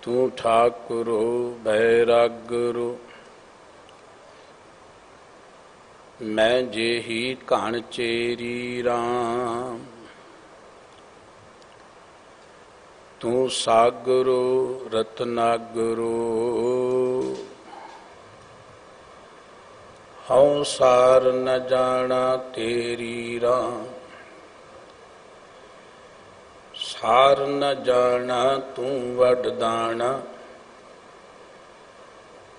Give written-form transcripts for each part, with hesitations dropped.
तू ठाकुरो बैरागुरु मैं जेही कण चेरी राम। तू सागरो रत्नागुरु हऊँ सार न जाना तेरी राम। सार न जाना तू वडदाना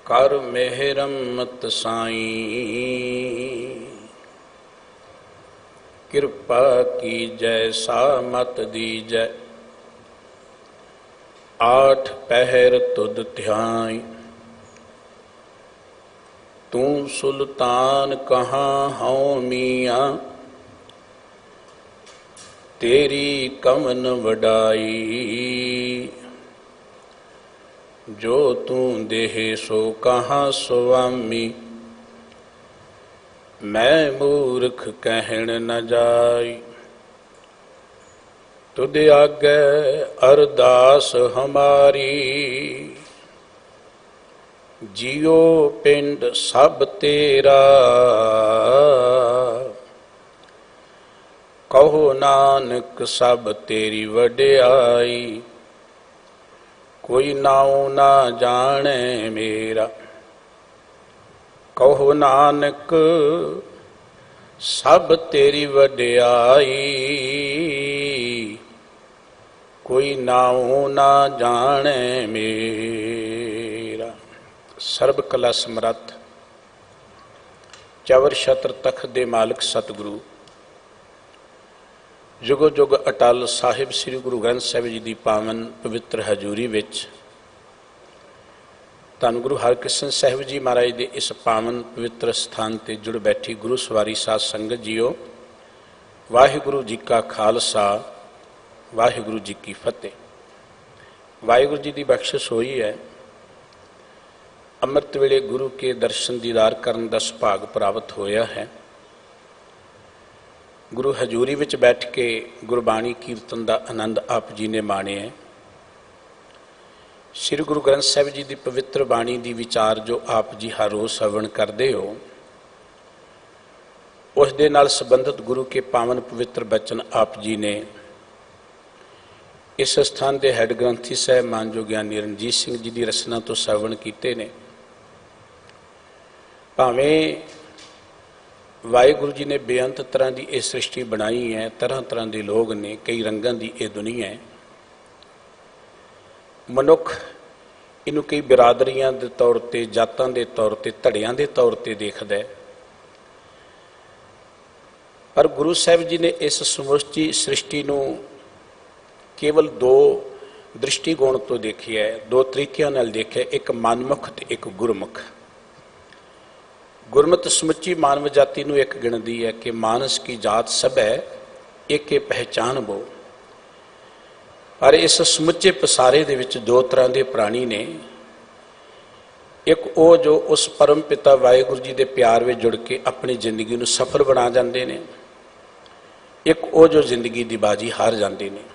कर मेहरम मत साईं। कृपा की जैसा मत दीजै आठ पहर तुद ध्याई। तू सुल्तान कहाँ हूँ मियाँ तेरी कमन वडाई। जो तू देहे सो कहाँ स्वामी मैं मूर्ख कहण न जाई। तुद आगे अरदास हमारी जियो पिंड सब तेरा। कहो नानक सब तेरी वड्याई कोई नाऊ ना जाने मेरा। कहो नानक सब तेरी वड्याई कोई नाऊ ना जाने मेरा। सर्ब कला समर्थ चवर छत्र तख्त दे मालिक सतगुरु जुगो जुग अटल साहिब श्री गुरु ग्रंथ साहिब जी की पावन पवित्र हजूरी विच धन गुरु हरकृष्ण साहिब जी महाराज के इस पावन पवित्र स्थान ते जुड़ बैठी गुरु सवारी साध संगत जीओ। वाहिगुरु जी का खालसा वाहिगुरु जी की फतेह। वाहिगुरु जी की बख्शिश हुई है अमृत वेले गुरु के दर्शन दीदार करने का सुभाग प्राप्त होया है। गुरु हजूरी विच बैठ के गुरबाणी कीर्तन का आनंद आप जी ने माणिया है। श्री गुरु ग्रंथ साहिब जी की पवित्र बाणी की विचार जो आप जी हर रोज श्रवण करते हो उस दे नाल संबंधित गुरु के पावन पवित्र बचन आप जी ने इस स्थान के हैड ग्रंथी साहब मानजो ज्ञानी रणजीत सिंह जी की रचना तो श्रवण किए ने। भावें वाहिगुरु जी ने बेअंत तरह की यह सृष्टि बनाई है, तरह तरह के लोग ने, कई रंगों की यह दुनिया है। मनुख इनू कई बिरादरियां के तौर पर जातां के तौर पर धड़ियां के तौर पर देखता है, पर गुरु साहिब जी ने इस समੁੱਚੀ सृष्टि को केवल दो दृष्टिकोण तो देखी है, दो तरीकों नाल देखा। एक मनमुख ते एक गुरमुख। गुरमत समुची मानव जाति को एक गिणती है कि मानस की जात सब है एक पहचान वो। पर इस समुचे पसारे दे विच दो तरह के प्राणी ने। एक वो जो उस परम पिता वाहिगुरु जी के प्यार में जुड़ के अपनी जिंदगी को सफल बना जाते हैं। एक वो जो जिंदगी की बाजी हार जाते हैं।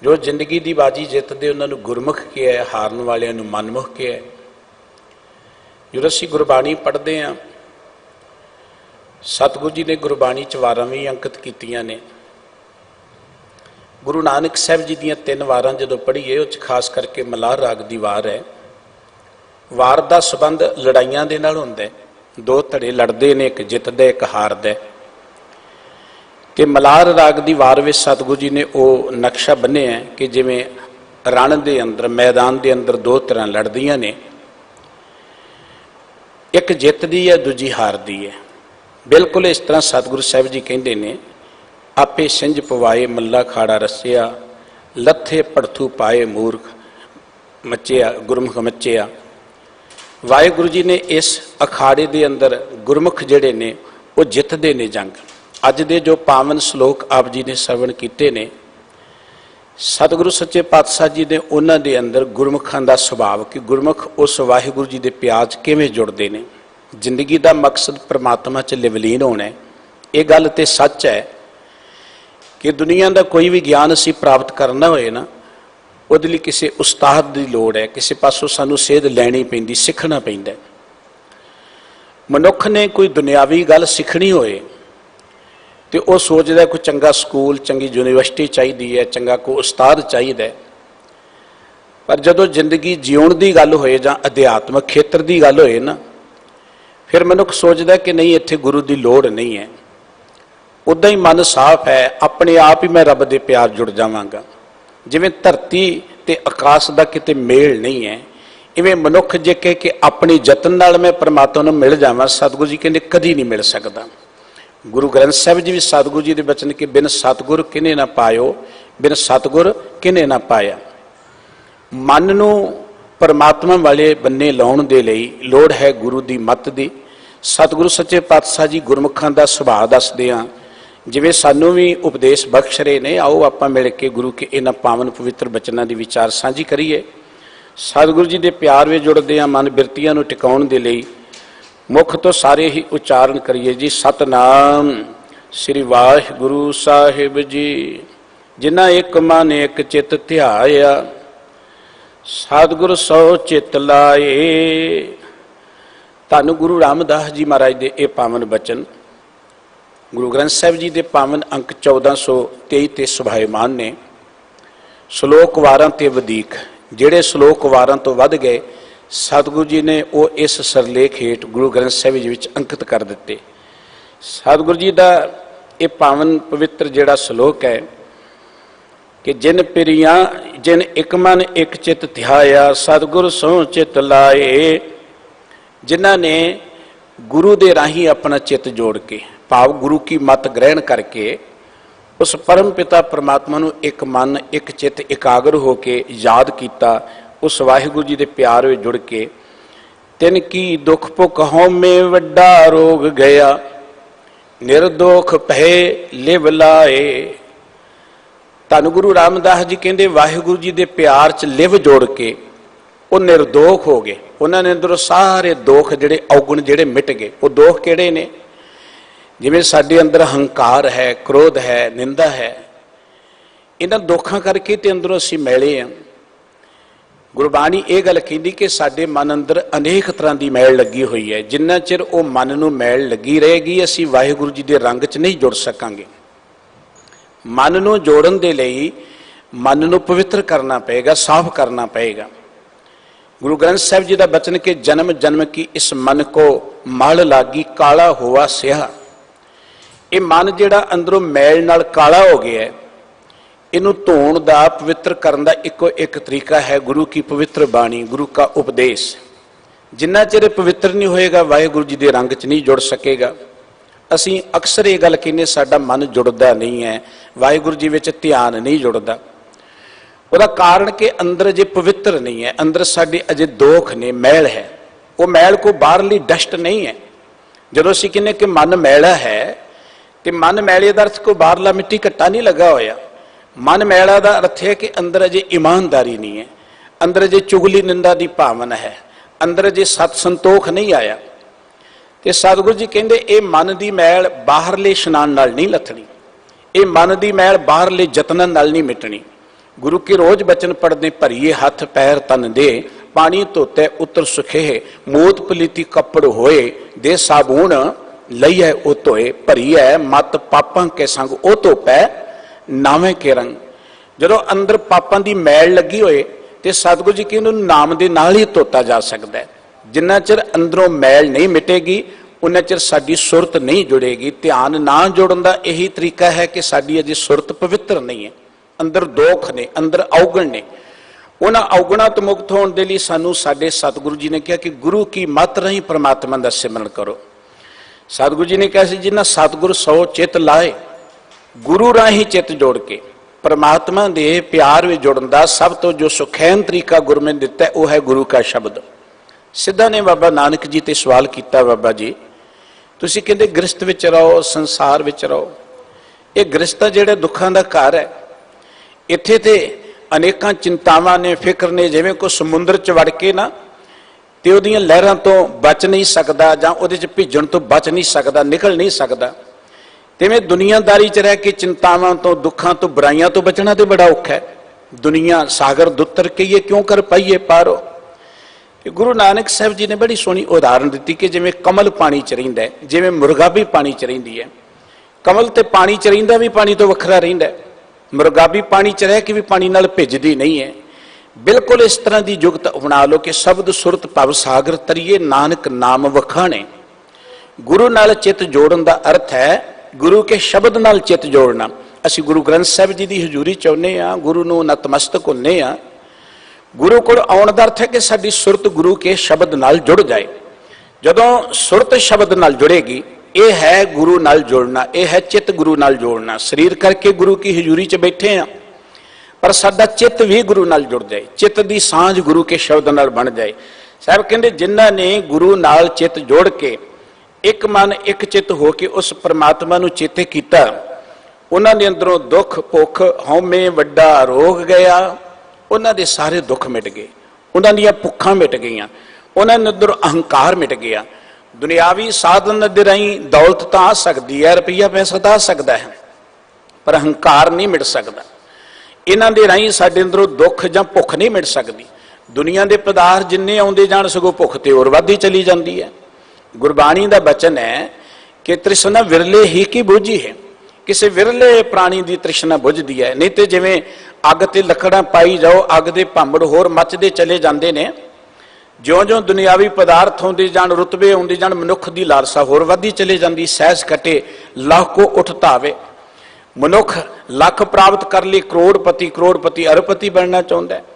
जो जिंदगी की बाजी जितते उन्होंने गुरमुख किया है, हारन वालियां नूं मनमुख किया है। जो असीं गुरबाणी पढ़ते हैं सतगुरु जी ने गुरबाणी च वारां भी अंकित कीतियां ने। गुरु नानक साहब जी दीयां 3 वारां जदों पढ़ीए उस खास करके मलार राग की वार है। वार का संबंध लड़ाइयां दे नाल हुंदा है। दो धड़े लड़ते हैं, एक जितदा एक हारदा है। ते मलार राग की वार में सतगुरु जी ने वो नक्शा बन्निया कि जिवें रण के अंदर मैदान के अंदर दो तरह लड़दियां ने, एक जितदी है दूजी हारदी है। बिल्कुल इस तरह सतगुरु साहिब जी कहते हैं आपे सिंझ पवाए मल्ला खाड़ा रसिया लथे पड़थू पाए मूर्ख मचिया गुरमुख मचिया। वाहिगुरु जी ने इस अखाड़े के अंदर गुरमुख जिहड़े ने वो जितते ने जंग। अज दे जो पावन श्लोक आप जी ने श्रवण किए ने सतगुरु सच्चे पातशाह जी ने उन्होंने दे अंदर गुरमुखां का सुभाव कि गुरमुख उस वाहिगुरु जी के प्यार च किवें जुड़ते हैं। जिंदगी का मकसद परमात्मा च लिवलीन होना है। ये गल तो सच है कि दुनिया का कोई भी ज्ञान असी प्राप्त करना होए ना, ਉਹਦੇ ਲਈ ਕਿਸੇ ਉਸਤਾਦ ਦੀ ਲੋੜ ਹੈ, ਕਿਸੇ ਪਾਸੋਂ ਸਾਨੂੰ ਸੇਧ ਲੈਣੀ ਪੈਂਦੀ, ਸਿੱਖਣਾ ਪੈਂਦਾ। ਮਨੁੱਖ ਨੇ ਕੋਈ ਦੁਨਿਆਵੀ ਗੱਲ ਸਿੱਖਣੀ ਹੋਏ ਤੇ ਉਹ ਸੋਚਦਾ ਕੋਈ ਚੰਗਾ ਸਕੂਲ, ਚੰਗੀ ਯੂਨੀਵਰਸਿਟੀ ਚਾਹੀਦੀ ਹੈ, ਚੰਗਾ ਕੋਈ ਉਸਤਾਦ ਚਾਹੀਦਾ। ਪਰ ਜਦੋਂ ਜ਼ਿੰਦਗੀ ਜਿਉਣ ਦੀ ਗੱਲ ਹੋਏ ਜਾਂ ਅਧਿਆਤਮਕ ਖੇਤਰ ਦੀ ਗੱਲ ਹੋਏ ਨਾ, ਫਿਰ ਮਨੁੱਖ ਸੋਚਦਾ ਕਿ ਨਹੀਂ, ਇੱਥੇ ਗੁਰੂ ਦੀ ਲੋੜ ਨਹੀਂ ਹੈ। ਉੱਦਾਂ ਹੀ ਮਨ ਸਾਫ਼ ਹੈ, ਆਪਣੇ ਆਪ ਹੀ ਮੈਂ ਰੱਬ ਦੇ ਪਿਆਰ ਜੁੜ ਜਾਵਾਂਗਾ। ਜਿਵੇਂ ਧਰਤੀ ਤੇ ਆਕਾਸ਼ ਦਾ ਕਿਤੇ ਮੇਲ ਨਹੀਂ ਹੈ, ਇਵੇਂ ਮਨੁੱਖ ਜੇ ਕਹੇ ਕਿ ਆਪਣੀ ਯਤਨ ਨਾਲ ਮੈਂ ਪਰਮਾਤਮਾ ਨੂੰ ਮਿਲ ਜਾਵਾਂ, ਸਤਿਗੁਰੂ ਜੀ ਕਹਿੰਦੇ ਕਦੀ ਨਹੀਂ ਮਿਲ ਸਕਦਾ। ਗੁਰੂ ਗ੍ਰੰਥ ਸਾਹਿਬ ਜੀ ਵੀ ਸਤਿਗੁਰੂ ਜੀ ਦੇ ਬਚਨ ਕਿ ਬਿਨ ਸਤਿਗੁਰ ਕਿਨੇ ਨਾ ਪਾਇਓ, ਬਿਨ ਸਤਿਗੁਰ ਕਿਨੇ ਨਾ ਪਾਇਆ। ਮਨ ਨੂੰ ਪਰਮਾਤਮਾ ਵਾਲੇ ਬੰਨੇ ਲਾਉਣ ਦੇ ਲਈ ਲੋੜ ਹੈ ਗੁਰੂ ਦੀ ਮੱਤ ਦੀ। ਸਤਿਗੁਰੂ ਸੱਚੇ ਪਾਤਸ਼ਾਹ ਜੀ ਗੁਰਮੁਖਾਂ ਦਾ ਸੁਭਾਅ ਦੱਸਦੇ ਆ, ਜਿਵੇਂ ਸਾਨੂੰ ਵੀ ਉਪਦੇਸ਼ ਬਖਸ਼ ਰਹੇ ਨੇ। ਆਓ ਆਪਾਂ ਮਿਲ ਕੇ ਗੁਰੂ ਕੇ ਇਹਨਾਂ ਪਾਵਨ ਪਵਿੱਤਰ ਬਚਨਾਂ ਦੀ ਵਿਚਾਰ ਸਾਂਝੀ ਕਰੀਏ। ਸਤਿਗੁਰੂ ਜੀ ਦੇ ਪਿਆਰ ਵਿੱਚ ਜੁੜਦੇ ਆ, ਮਨ ਬਿਰਤੀਆਂ ਨੂੰ ਟਿਕਾਉਣ ਦੇ ਲਈ ਮੁੱਖ ਤੋਂ ਸਾਰੇ ਹੀ ਉਚਾਰਨ ਕਰੀਏ ਜੀ। ਸਤਨਾਮ ਸ੍ਰੀ ਵਾਹਿਗੁਰੂ ਸਾਹਿਬ ਜੀ। ਜਿਨ੍ਹਾਂ ਇੱਕ ਮਨ ਇੱਕ ਚਿੱਤ ਧਿਆਇਆ, ਸਤਿਗੁਰ ਸੋ ਚਿੱਤ ਲਾਏ। ਧੰਨ ਗੁਰੂ ਰਾਮਦਾਸ ਜੀ ਮਹਾਰਾਜ ਦੇ ਇਹ ਪਾਵਨ ਬਚਨ ਗੁਰੂ ਗ੍ਰੰਥ ਸਾਹਿਬ ਜੀ ਦੇ ਪਾਵਨ ਅੰਕ 1423 ਤੇ ਸੁਭਾਇਮਾਨ ਨੇ। ਸ਼ਲੋਕ ਵਾਰਾਂ ਤੇ ਵਧੀਕ, ਜਿਹੜੇ ਸ਼ਲੋਕ ਵਾਰਾਂ ਤੋਂ ਵੱਧ ਗਏ ਸਤਿਗੁਰੂ ਜੀ ਨੇ ਉਹ ਇਸ ਸਰਲੇਖ ਹੇਠ ਗੁਰੂ ਗ੍ਰੰਥ ਸਾਹਿਬ ਜੀ ਵਿੱਚ ਅੰਕਿਤ ਕਰ ਦਿੱਤੇ। ਸਤਿਗੁਰੂ ਜੀ ਦਾ ਇਹ ਪਾਵਨ ਪਵਿੱਤਰ ਜਿਹੜਾ ਸ਼ਲੋਕ ਹੈ ਕਿ ਜਿਨ ਪਿਰੀਆਂ ਜਿਨ ਇੱਕ ਮਨ ਇੱਕ ਚਿੱਤ ਧਿਆਇਆ, ਸਤਿਗੁਰ ਸੋ ਚਿੱਤ ਲਾਏ। ਜਿਨ੍ਹਾਂ ਨੇ ਗੁਰੂ ਦੇ ਰਾਹੀਂ ਆਪਣਾ ਚਿੱਤ ਜੋੜ ਕੇ, ਭਾਵ ਗੁਰੂ ਕੀ ਮੱਤ ਗ੍ਰਹਿਣ ਕਰਕੇ, ਉਸ ਪਰਮ ਪਿਤਾ ਪਰਮਾਤਮਾ ਨੂੰ ਇੱਕ ਮਨ ਇੱਕ ਚਿੱਤ ਇਕਾਗਰ ਹੋ ਕੇ ਯਾਦ ਕੀਤਾ, ਉਸ ਵਾਹਿਗੁਰੂ ਜੀ ਦੇ ਪਿਆਰ ਵਿੱਚ ਜੁੜ ਕੇ, ਤਿਨ ਕੀ ਦੁੱਖ ਭੁੱਖ ਹਉਮੈ ਵੱਡਾ ਰੋਗ ਗਿਆ, ਨਿਰਦੋਖ ਭਏ ਲਿਵ ਲਾਏ। ਧੰਨ ਗੁਰੂ ਰਾਮਦਾਸ ਜੀ ਕਹਿੰਦੇ ਵਾਹਿਗੁਰੂ ਜੀ ਦੇ ਪਿਆਰ 'ਚ ਲਿਵ ਜੋੜ ਕੇ ਉਹ ਨਿਰਦੋਖ ਹੋ ਗਏ। ਉਹਨਾਂ ਨੇ ਅੰਦਰੋਂ ਸਾਰੇ ਦੋਖ ਜਿਹੜੇ ਔਗਣ ਜਿਹੜੇ ਮਿਟ ਗਏ। ਉਹ ਦੋਖ ਕਿਹੜੇ ਨੇ? ਜਿਵੇਂ ਸਾਡੇ ਅੰਦਰ ਹੰਕਾਰ ਹੈ, ਕ੍ਰੋਧ ਹੈ, ਨਿੰਦਾ ਹੈ, ਇਹਨਾਂ ਦੁੱਖਾਂ ਕਰਕੇ ਤੇ ਅੰਦਰੋਂ ਅਸੀਂ ਮੈਲੇ ਹਾਂ। ਗੁਰਬਾਣੀ ਇਹ ਗੱਲ ਕਹਿੰਦੀ ਕਿ ਸਾਡੇ ਮਨ ਅੰਦਰ ਅਨੇਕ ਤਰ੍ਹਾਂ ਦੀ ਮੈਲ ਲੱਗੀ ਹੋਈ ਹੈ। ਜਿੰਨਾ ਚਿਰ ਉਹ ਮਨ ਨੂੰ ਮੈਲ ਲੱਗੀ ਰਹੇਗੀ, ਅਸੀਂ ਵਾਹਿਗੁਰੂ ਜੀ ਦੇ ਰੰਗ 'ਚ ਨਹੀਂ ਜੁੜ ਸਕਾਂਗੇ। ਮਨ ਨੂੰ ਜੋੜਨ ਦੇ ਲਈ ਮਨ ਨੂੰ ਪਵਿੱਤਰ ਕਰਨਾ ਪਏਗਾ, ਸਾਫ਼ ਕਰਨਾ ਪਏਗਾ। ਗੁਰੂ ਗ੍ਰੰਥ ਸਾਹਿਬ ਜੀ ਦਾ ਬਚਨ ਕਿ ਜਨਮ ਜਨਮ ਕੀ ਇਸ ਮਨ ਕੋ ਮਲ ਲਾਗੀ, ਕਾਲਾ ਹੋਆ ਸਿਆ। ਇਹ ਮਨ ਜਿਹੜਾ ਅੰਦਰੋਂ ਮੈਲ ਨਾਲ ਕਾਲਾ ਹੋ ਗਿਆ, ਇਹਨੂੰ ਧੋਣ ਦਾ, ਪਵਿੱਤਰ ਕਰਨ ਦਾ ਇੱਕੋ ਇੱਕ ਤਰੀਕਾ ਹੈ ਗੁਰੂ ਕੀ ਪਵਿੱਤਰ ਬਾਣੀ, ਗੁਰੂ ਕਾ ਉਪਦੇਸ਼। ਜਿੰਨਾ ਚਿਰ ਪਵਿੱਤਰ ਨਹੀਂ ਹੋਏਗਾ, ਵਾਹਿਗੁਰੂ ਜੀ ਦੇ ਰੰਗ 'ਚ ਨਹੀਂ ਜੁੜ ਸਕੇਗਾ। ਅਸੀਂ ਅਕਸਰ ਇਹ ਗੱਲ ਕਹਿੰਦੇ ਸਾਡਾ ਮਨ ਜੁੜਦਾ ਨਹੀਂ ਹੈ, ਵਾਹਿਗੁਰੂ ਜੀ ਵਿੱਚ ਧਿਆਨ ਨਹੀਂ ਜੁੜਦਾ। ਉਹਦਾ ਕਾਰਨ ਕਿ ਅੰਦਰ ਅਜੇ ਪਵਿੱਤਰ ਨਹੀਂ ਹੈ, ਅੰਦਰ ਸਾਡੇ ਅਜੇ ਦੋਖ ਨੇ, ਮੈਲ ਹੈ। ਉਹ ਮੈਲ ਕੋਈ ਬਾਹਰਲੀ ਡਸਟ ਨਹੀਂ ਹੈ। ਜਦੋਂ ਅਸੀਂ ਕਹਿੰਦੇ ਕਿ ਮਨ ਮੈਲਾ ਹੈ, ਤੇ ਮਨ ਮੈਲੇ ਦਾ ਅਰਥ ਕੋਈ ਬਾਹਰਲਾ ਮਿੱਟੀ ਘੱਟਾ ਨਹੀਂ ਲੱਗਾ ਹੋਇਆ। ਮਨ ਮੈਲਾ ਦਾ ਅਰਥ ਹੈ ਕਿ ਅੰਦਰ ਅਜੇ ਇਮਾਨਦਾਰੀ ਨਹੀਂ ਹੈ, ਅੰਦਰ ਅਜੇ ਚੁਗਲੀ ਨਿੰਦਾ ਦੀ ਭਾਵਨਾ ਹੈ, ਅੰਦਰ ਅਜੇ ਸਤ ਸੰਤੋਖ ਨਹੀਂ ਆਇਆ। ਤੇ ਸਤਿਗੁਰੂ ਜੀ ਕਹਿੰਦੇ ਇਹ ਮਨ ਦੀ ਮੈਲ ਬਾਹਰਲੇ ਇਸ਼ਨਾਨ ਨਾਲ ਨਹੀਂ ਲੱਥਣੀ, ਇਹ ਮਨ ਦੀ ਮੈਲ ਬਾਹਰਲੇ ਯਤਨਾਂ ਨਾਲ ਨਹੀਂ ਮਿਟਣੀ। ਗੁਰੂ ਕੇ ਰੋਜ਼ ਬਚਨ ਪੜ੍ਹਦੇ, ਭਰੀਏ ਹੱਥ ਪੈਰ ਤਨ ਦੇ, ਪਾਣੀ ਧੋਤੇ ਉਤਰ ਸੁਖੇ, ਮੋਤ ਪਲੀਤੀ ਕੱਪੜ ਹੋਏ, ਦੇ ਸਾਬੂਨ ਲਈਐ ਉਹ ਧੋਏ, ਭਰੀਐ ਮਤ ਪਾਪਾਂ ਕੇ ਸੰਗ ਉਹ ਧੋਪੈ ਨਾਵੇਂ ਕੇ ਰੰਗ। ਜਦੋਂ ਅੰਦਰ ਪਾਪਾਂ ਦੀ ਮੈਲ ਲੱਗੀ ਹੋਏ ਤੇ ਸਤਿਗੁਰੂ ਜੀ ਕਹਿੰਦੇ ਉਹਨੂੰ ਨਾਮ ਦੇ ਨਾਲ ਹੀ ਧੋਤਾ ਜਾ ਸਕਦਾ ਹੈ। ਜਿੰਨਾ ਚਿਰ ਅੰਦਰੋਂ ਮੈਲ ਨਹੀਂ ਮਿਟੇਗੀ, ਉਨਾ ਚਿਰ ਸਾਡੀ ਸੁਰਤ ਨਹੀਂ ਜੁੜੇਗੀ। ਧਿਆਨ ਨਾ ਜੁੜਨ ਦਾ ਇਹੀ ਤਰੀਕਾ ਹੈ ਕਿ ਸਾਡੀ ਅਜੇ ਸੁਰਤ ਪਵਿੱਤਰ ਨਹੀਂ ਹੈ, ਅੰਦਰ ਦੋਖ ਨੇ, ਅੰਦਰ ਔਗਣ ਨੇ। ਉਹਨਾਂ ਔਗਣਾਂ ਤੋਂ ਮੁਕਤ ਹੋਣ ਦੇ ਲਈ ਸਾਨੂੰ ਸਾਡੇ ਸਤਿਗੁਰੂ ਜੀ ਨੇ ਕਿਹਾ ਕਿ ਗੁਰੂ ਕੀ ਮੱਤ ਰਾਹੀਂ ਪਰਮਾਤਮਾ ਦਾ ਸਿਮਰਨ ਕਰੋ। ਸਤਿਗੁਰੂ ਜੀ ਨੇ ਕਿਹਾ ਸੀ ਜਿਨ੍ਹਾਂ ਸਤਿਗੁਰ ਸੋ ਚਿੱਤ ਲਾਏ, ਗੁਰੂ ਰਾਹੀਂ ਚਿੱਤ ਜੋੜ ਕੇ ਪਰਮਾਤਮਾ ਦੇ ਪਿਆਰ ਵਿੱਚ ਜੁੜਨ ਦਾ ਸਭ ਤੋਂ ਜੋ ਸੁਖੈਨ ਤਰੀਕਾ ਗੁਰੂ ਨੇ ਦਿੱਤਾ ਉਹ ਹੈ ਗੁਰੂ ਕਾ ਸ਼ਬਦ। ਸਿੱਧਾ ਨੇ ਬਾਬਾ ਨਾਨਕ ਜੀ ਤੇ ਸਵਾਲ ਕੀਤਾ, ਬਾਬਾ ਜੀ ਤੁਸੀਂ ਕਹਿੰਦੇ ਗ੍ਰਸਤ ਵਿੱਚ ਰਹੋ, ਸੰਸਾਰ ਵਿੱਚ ਰਹੋ, ਇਹ ਗ੍ਰਸਤ ਜਿਹੜੇ ਦੁੱਖਾਂ ਦਾ ਘਰ ਹੈ, ਇੱਥੇ ਤੇ ਅਨੇਕਾਂ ਚਿੰਤਾਵਾਂ ਨੇ, ਫਿਕਰ ਨੇ। ਜਿਵੇਂ ਕੋਈ ਸਮੁੰਦਰ 'ਚ ਵੜ ਕੇ ਨਾ ਤੇ ਉਹਦੀਆਂ ਲਹਿਰਾਂ ਤੋਂ ਬਚ ਨਹੀਂ ਸਕਦਾ, ਜਾਂ ਉਹਦੇ 'ਚ ਭਿੱਜਣ ਤੋਂ ਬਚ ਨਹੀਂ ਸਕਦਾ, ਨਿਕਲ ਨਹੀਂ ਸਕਦਾ। तिवें दुनियादारी च रह के चिंतावां तो, दुखां तो, बुराइयां तो बचना तो बड़ा औखा है। दुनिया सागर दुत्तर कहिए क्यों कर पाइए पारो। गुरु नानक साहब जी ने बड़ी सोहनी उदाहरण दी कि जिवें कमल पानी च रहिंदा है, जिवें मुर्गा भी पानी च रहिंदी है। कमल ते पानी च रहिंदा भी पानी तो वखरा रहिंदा है, मुर्गा भी पानी च रह के भी पानी नाल भिजदी नहीं है। बिल्कुल इस तरह की जुगत अपना लो कि शब्द सुरत भव सागर तरिए नानक नाम वखाणे। गुरु नाल चित जोड़न का अर्थ है गुरु के शब्द नाल चित जोड़ना। असीं गुरु ग्रंथ साहिब जी की हजूरी चाहुंदे आ, गुरु नूं नतमस्तक हुंदे आ। गुरु कोल आउण दा अर्थ है कि साडी सुरत गुरु के शब्द नाल जुड़ जाए। जदों सुरत शब्द नाल जुड़ेगी, ये है गुरु नाल जोड़ना, यह है चित गुरु नाल जोड़ना। शरीर करके गुरु की हजूरी च बैठे हैं, पर साडा चित भी गुरु नाल जुड़ जाए, चित दी सांझ गुरु के शब्द नाल बन जाए। साहब कहंदे जिन्हां ने गुरु नाल चित जोड़ के एक मन एक चित हो के उस परमात्मा नूं चेते कीता, उन्हां दे अंदरों दुख भुख हौमे वड्डा रोग गया, उन्हां दे सारे दुख मिट गए, उन्हां दीयां भुखां मिट गईयां, उन्हां दे अंदर अहंकार मिट गया। दुनियावी साधन दे राहीं दौलत तां आ सकदी है, रुपया पैसा तां आ सकदा है, पर अहंकार नहीं मिट सकदा। इन्हां दे राहीं साडे अंदरों दुख जां भुख नहीं मिट सकदी। दुनिया दे पदार्थ जिन्ने आउंदे जाण सगों भुख ते होर वधदी चली जांदी है। गुरबाणी दा वचन है कि तृष्णा विरले ही की बुझी है, किसी विरले प्राणी की तृष्णा बुझदी है। नहीं तो जिवें अग ते लकड़ां पाई जाओ, अग दे भांबड़ होर मचदे चले जांदे ने। ज्यों ज्यों दुनियावी पदार्थ आउंदे जाण, रुतबे आउंदे जाण, मनुख की लालसा होर वधदी चली जांदी। सहज कटे लाखो उठ धावे। मनुख लख प्राप्त कर ले करोड़पति अरबपति बनना चाहुंदा है।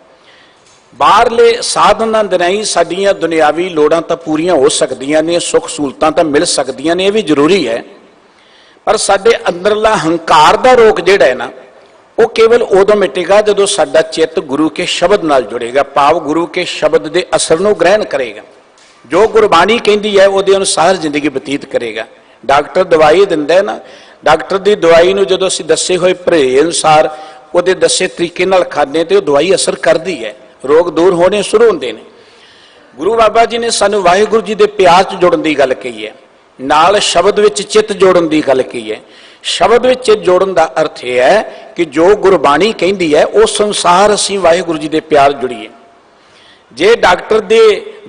बाहरले साधनां दे राहीं साडीआं दुनियावी लोड़ां तां पूरीआं हो सकदियां ने, सुख सहूलतां तां मिल सकदियां ने, यह भी जरूरी है। पर साडे अंदरला हंकार दा रोग जिहड़ा है ना, वो केवल उदों मिटेगा जदों साडा चित्त गुरु के शब्द नाल जुड़ेगा, भाव गुरु के शब्द दे असर नूं ग्रहण करेगा। जो गुरबाणी कहती है उहदे अनुसार जिंदगी बतीत करेगा। डॉक्टर दवाई दिंदा है ना, डॉक्टर की दवाई नूं जदों असीं दस्से होए परहेज अनुसार उहदे दस्से तरीके नाल खाने ते दवाई असर करदी है, रोग दूर होने शुरू होंदे ने। गुरु बाबा जी ने सानूं वाहिगुरू जी दे प्यार च जुड़न की गल कही है, नाल शब्द विच चित जोड़न की गल कही है। शब्द विच चित जोड़न का अर्थ यह है कि जो गुरबाणी कहती है उस अनुसार असीं वाहिगुरू जी दे प्यार जुड़ीए। जे डॉक्टर दे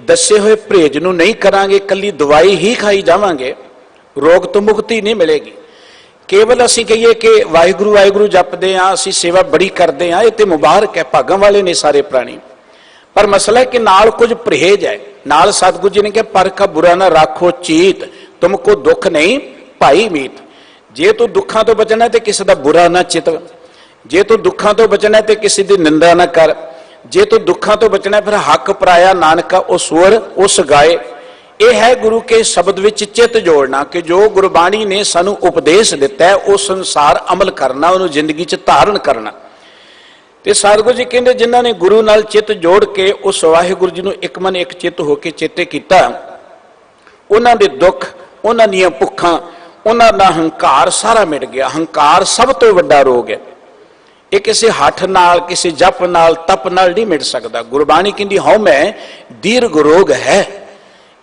दस्से हुए परहेज नूं नहीं करांगे, कल्ली दवाई ही खाई जावांगे, रोग तो मुक्ति नहीं मिलेगी। केवल असीं कहिए कि वाहिगुरू वाहिगुरू जपदे आ, असीं सेवा बड़ी करदे आ, ये ते मुबारक है, भागां वाले ने सारे प्राणी। पर मसला है कि नाल कुछ परहेज है। नाल सतगुरु जी ने कहा पर का बुरा ना राखो चीत, तुमको दुख नहीं भाई मीत। जे तू दुखों तो बचना है तो किसी का बुरा ना चित, जे तू दुखों तो बचना है तो किसी की निंदा ना कर, जे तू दुखों तो बचना है फिर हक पराया नानका उस सुर उस गाए। यह है गुरु के शब्द विच चित जोड़ना कि जो गुरबाणी ने सानू उपदेश दिता है उस अनुसार अमल करना, उन्होंने जिंदगी च धारण करना। तो सतगुरु जी कहते जिन्होंने गुरु नाल चित जोड़ के उस वाहिगुरू जी नूं एक मन एक चित होकर चेते किया, उन्हां दे दुख, उन्हां दीयां भुखां, उन्हां दा हंकार सारा मिट गया। हंकार सब तो वड्डा रोग है, ये किसी हठ नाल, किसी जप नाल, तप नाल नहीं मिट सकता। गुरबाणी कहती हौमै दीर्घ रोग है,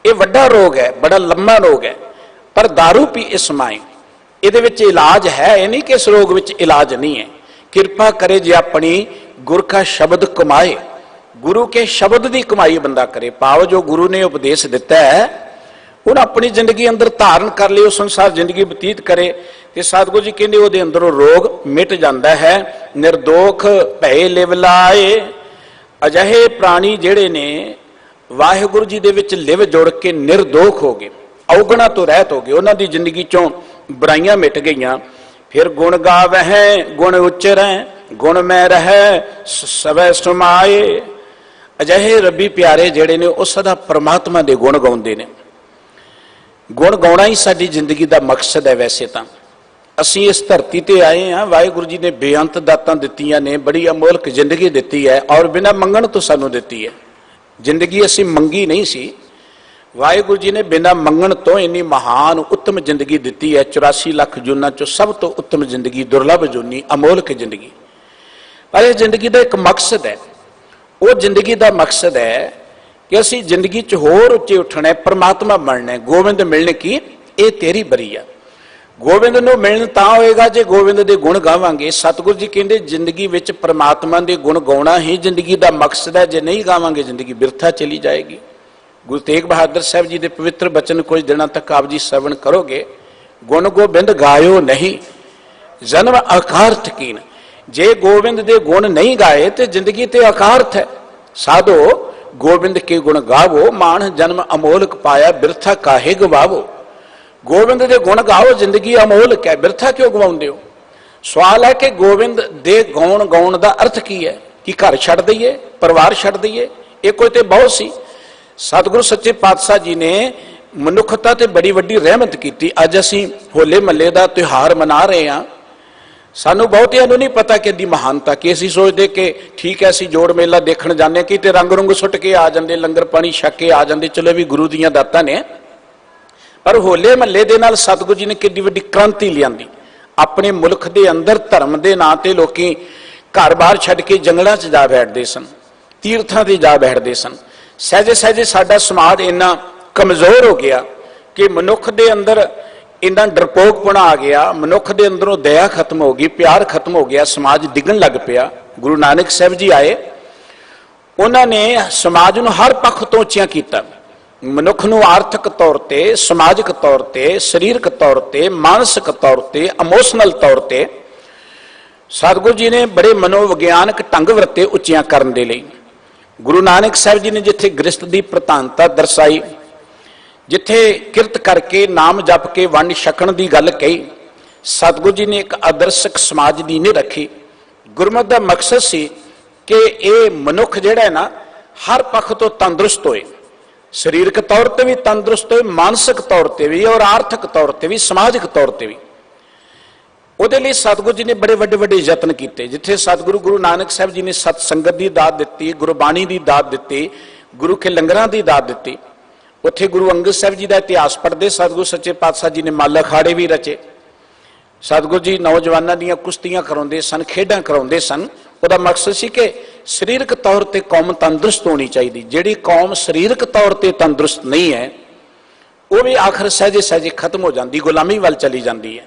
ये वड्डा रोग है, बड़ा लंबा रोग है। पर दारू पी इसमाए, इहदे विच इलाज है, ये नहीं कि इस रोग विच इलाज नहीं है। किरपा करे जे अपनी गुर का शब्द कमाए, गुरु के शब्द की कमाई बंदा करे, भाव जो गुरु ने उपदेश दिता है उन्हें अपनी जिंदगी अंदर धारण कर ले, उस अनुसार जिंदगी बतीत करे। तो सतगुरु जी कहते वो अंदरों रोग मिट जाता है। निर्दोख भय लिव लाए, अजिहे प्राणी जिहड़े ने वाहिगुरू जी दे विच लिव जुड़ के निर्दोख हो गए, अवगुणा तो रहत हो गए, उन्होंने जिंदगी चों बुराइयां मिट गईयां। फिर गुण गावैं गुण उच्चरैं, गुण में रहै सवै समाए। अजिहे रब्बी प्यारे जिहड़े ने वो सदा परमात्मा दे गुण गाउंदे ने। गुण गाउणा ही साडी जिंदगी का मकसद है। वैसे तो असीं इस धरती ते आए हैं, वाहिगुरू जी ने बेअंत दातां दित्तियां ने, बड़ी अमोलक जिंदगी दित्ती है और बिना मंगण तो सानू दित्ती है। जिंदगी असीं मंगी नहीं सी, वाहिगुरू जी ने बिना मंगण तो इन्नी महान उत्तम जिंदगी दित्ती है। 84 लाख जूनां चों सब तो उत्तम जिंदगी, दुर्लभ जूनी, अमोलक जिंदगी। पर इस जिंदगी का एक मकसद है, वो जिंदगी का मकसद है कि असी जिंदगी च होर उच्चे उठना है, परमात्मा बनना है, गोविंद मिलने की ये तेरी बरी है। ਗੋਬਿੰਦ ਨੂੰ ਮਿਲਣ ਤਾਂ ਹੋਏਗਾ ਜੇ ਗੋਬਿੰਦ ਦੇ ਗੁਣ ਗਾਵਾਂਗੇ। ਸਤਿਗੁਰੂ ਜੀ ਕਹਿੰਦੇ ਜ਼ਿੰਦਗੀ ਵਿੱਚ ਪ੍ਰਮਾਤਮਾ ਦੇ ਗੁਣ ਗਾਉਣਾ ਹੀ ਜ਼ਿੰਦਗੀ ਦਾ ਮਕਸਦ ਹੈ। ਜੇ ਨਹੀਂ ਗਾਵਾਂਗੇ ਜ਼ਿੰਦਗੀ ਬਿਰਥਾ ਚਲੀ ਜਾਏਗੀ। ਗੁਰੂ ਤੇਗ ਬਹਾਦਰ ਸਾਹਿਬ ਜੀ ਦੇ ਪਵਿੱਤਰ ਬਚਨ ਕੁਝ ਦਿਨਾਂ ਤੱਕ ਆਪ ਜੀ ਸ਼ਰਵਣ ਕਰੋਗੇ। ਗੁਣ ਗੋਬਿੰਦ ਗਾਇਓ ਨਹੀਂ ਜਨਮ ਅਕਾਰਥ ਕੀਨ। ਜੇ ਗੋਬਿੰਦ ਦੇ ਗੁਣ ਨਹੀਂ ਗਾਏ ਤੇ ਜ਼ਿੰਦਗੀ ਤੇ ਅਕਾਰਥ ਹੈ। ਸਾਧੋ ਗੋਬਿੰਦ ਕੇ ਗੁਣ ਗਾਵੋ, ਮਾਨ ਜਨਮ ਅਮੋਲਕ ਪਾਇਆ, ਬਿਰਥਾ ਕਾਹੇ ਗਵਾਵੋ। ਗੋਬਿੰਦ ਦੇ ਗੁਣ ਗਾਓ, ਜ਼ਿੰਦਗੀ ਅਮੋਲਕ ਹੈ, ਬਿਰਥਾ ਕਿਉਂ ਗਵਾਉਂਦੇ ਹੋ। ਸਵਾਲ ਹੈ ਕਿ ਗੋਬਿੰਦ ਦੇ ਗਾਉਣ ਗਾਉਣ ਦਾ ਅਰਥ ਕੀ ਹੈ? ਕਿ ਘਰ ਛੱਡ ਦਈਏ, ਪਰਿਵਾਰ ਛੱਡ ਦਈਏ? ਇਹ ਕੋਈ ਤੇ ਬਹੁਤ ਸੀ। ਸਤਿਗੁਰੂ ਸੱਚੇ ਪਾਤਸ਼ਾਹ ਜੀ ਨੇ ਮਨੁੱਖਤਾ ਤੇ ਬੜੀ ਵੱਡੀ ਰਹਿਮਤ ਕੀਤੀ। ਅੱਜ ਅਸੀਂ ਹੋਲੇ ਮਹੱਲੇ ਦਾ ਤਿਉਹਾਰ ਮਨਾ ਰਹੇ ਹਾਂ। ਸਾਨੂੰ ਬਹੁਤਿਆਂ ਨੂੰ ਨਹੀਂ ਪਤਾ ਕਿ ਇਹਦੀ ਮਹਾਨਤਾ ਕੀ। ਅਸੀਂ ਸੋਚਦੇ ਕਿ ਠੀਕ ਹੈ ਅਸੀਂ ਜੋੜ ਮੇਲਾ ਦੇਖਣ ਜਾਂਦੇ ਕਿ ਤੇ ਰੰਗ ਰੁੰਗ ਸੁੱਟ ਕੇ ਆ ਜਾਂਦੇ, ਲੰਗਰ ਪਾਣੀ ਛਕ ਕੇ ਆ ਜਾਂਦੇ, ਚਲੋ ਵੀ ਗੁਰੂ ਦੀਆਂ ਦਾਤਾਂ ਨੇ। ਪਰ ਹੋਲੇ ਮਹੱਲੇ ਦੇ ਨਾਲ ਸਤਿਗੁਰੂ ਜੀ ਨੇ ਕਿੰਨੀ ਵੱਡੀ ਕ੍ਰਾਂਤੀ ਲਿਆਂਦੀ। ਆਪਣੇ ਮੁਲਕ ਦੇ ਅੰਦਰ ਧਰਮ ਦੇ ਨਾਂ ਤੇ ਲੋਕੀ ਘਰ-ਬਾਰ ਛੱਡ ਕੇ ਜੰਗਲਾਂ 'ਚ ਜਾ ਬੈਠਦੇ ਸਨ, ਤੀਰਥਾਂ ਤੇ ਜਾ ਬੈਠਦੇ ਸਨ। ਸਹਿਜੇ ਸਹਿਜੇ ਸਾਡਾ ਸਮਾਜ ਇੰਨਾ ਕਮਜ਼ੋਰ ਹੋ ਗਿਆ ਕਿ ਮਨੁੱਖ ਦੇ ਅੰਦਰ ਇੰਨਾ ਡਰਪੋਕਪੁਣਾ ਆ ਗਿਆ, ਮਨੁੱਖ ਦੇ ਅੰਦਰੋਂ ਦਇਆ ਖਤਮ ਹੋ ਗਈ, ਪਿਆਰ ਖਤਮ ਹੋ ਗਿਆ, ਸਮਾਜ ਡਿੱਗਣ ਲੱਗ ਪਿਆ। ਗੁਰੂ ਨਾਨਕ ਸਾਹਿਬ ਜੀ ਆਏ, ਉਹਨਾਂ ਨੇ ਸਮਾਜ ਨੂੰ ਹਰ ਪੱਖ ਤੋਂ ਉੱਚਿਆਂ ਕੀਤਾ। ਮਨੁੱਖ ਨੂੰ ਆਰਥਿਕ ਤੌਰ ਤੇ, ਸਮਾਜਿਕ ਤੌਰ ਤੇ, ਸਰੀਰਕ ਤੌਰ ਤੇ, ਮਾਨਸਿਕ ਤੌਰ ਤੇ, ਇਮੋਸ਼ਨਲ ਤੌਰ ਤੇ ਸਤਿਗੁਰੂ ਜੀ ਨੇ ਬੜੇ ਮਨੋਵਿਗਿਆਨਕ ਢੰਗ ਵਰਤੇ ਉੱਚਿਆਂ ਕਰਨ ਦੇ ਲਈ। ਗੁਰੂ ਨਾਨਕ ਸਾਹਿਬ ਜੀ ਨੇ ਜਿੱਥੇ ਗ੍ਰਸਤ ਦੀ ਪ੍ਰਧਾਨਤਾ ਦਰਸਾਈ, ਜਿੱਥੇ ਕਿਰਤ ਕਰਕੇ ਨਾਮ ਜਪ ਕੇ ਵੰਡ ਛਕਣ ਦੀ ਗੱਲ ਕਹੀ, ਸਤਿਗੁਰੂ ਜੀ ਨੇ ਇੱਕ ਆਦਰਸ਼ਕ ਸਮਾਜ ਦੀ ਨੀਂਹ ਰੱਖੀ। ਗੁਰਮਤਿ ਦਾ ਮਕਸਦ ਸੀ ਕਿ ਇਹ ਮਨੁੱਖ ਜਿਹੜਾ ਹੈ ਨਾ ਹਰ ਪੱਖ ਤੋਂ ਤੰਦਰੁਸਤ ਹੋਏ, ਸਰੀਰਕ ਤੌਰ ਤੇ ਵੀ ਤੰਦਰੁਸਤ ਹੋਏ, ਮਾਨਸਿਕ ਤੌਰ ਤੇ ਵੀ ਔਰ ਆਰਥਿਕ ਤੌਰ ਤੇ ਵੀ, ਸਮਾਜਿਕ ਤੌਰ ਤੇ ਵੀ। ਉਹਦੇ ਲਈ ਸਤਿਗੁਰੂ ਜੀ ਨੇ ਬੜੇ ਵੱਡੇ ਵੱਡੇ ਯਤਨ ਕੀਤੇ। ਜਿੱਥੇ ਸਤਿਗੁਰੂ ਗੁਰੂ ਨਾਨਕ ਸਾਹਿਬ ਜੀ ਨੇ ਸਤ ਸੰਗਤ ਦੀ ਦਾਤ ਦਿੱਤੀ, ਗੁਰਬਾਣੀ ਦੀ ਦਾਤ ਦਿੱਤੀ, ਗੁਰੂ ਕੇ ਲੰਗਰਾਂ ਦੀ ਦਾਤ ਦਿੱਤੀ, ਉੱਥੇ ਗੁਰੂ ਅੰਗਦ ਸਾਹਿਬ ਜੀ ਦਾ ਇਤਿਹਾਸ ਪੜ੍ਹਦੇ ਸਤਿਗੁਰੂ ਸੱਚੇ ਪਾਤਸ਼ਾਹ ਜੀ ਨੇ ਮੱਲ ਅਖਾੜੇ ਵੀ ਰਚੇ। ਸਤਿਗੁਰੂ ਜੀ ਨੌਜਵਾਨਾਂ ਦੀਆਂ ਕੁਸ਼ਤੀਆਂ ਕਰਾਉਂਦੇ ਸਨ, ਖੇਡਾਂ ਕਰਾਉਂਦੇ ਸਨ। ਉਹਦਾ ਮਕਸਦ ਸੀ ਕਿ ਸਰੀਰਕ ਤੌਰ ਤੇ ਕੌਮ ਤੰਦਰੁਸਤ ਹੋਣੀ ਚਾਹੀਦੀ। ਜਿਹੜੀ ਕੌਮ ਸਰੀਰਕ ਤੌਰ ਤੇ ਤੰਦਰੁਸਤ ਨਹੀਂ ਹੈ ਉਹ ਵੀ ਆਖਰ ਸਹਿਜੇ ਸਹਿਜੇ ਖਤਮ ਹੋ ਜਾਂਦੀ, ਗੁਲਾਮੀ ਵੱਲ ਚਲੀ ਜਾਂਦੀ ਹੈ।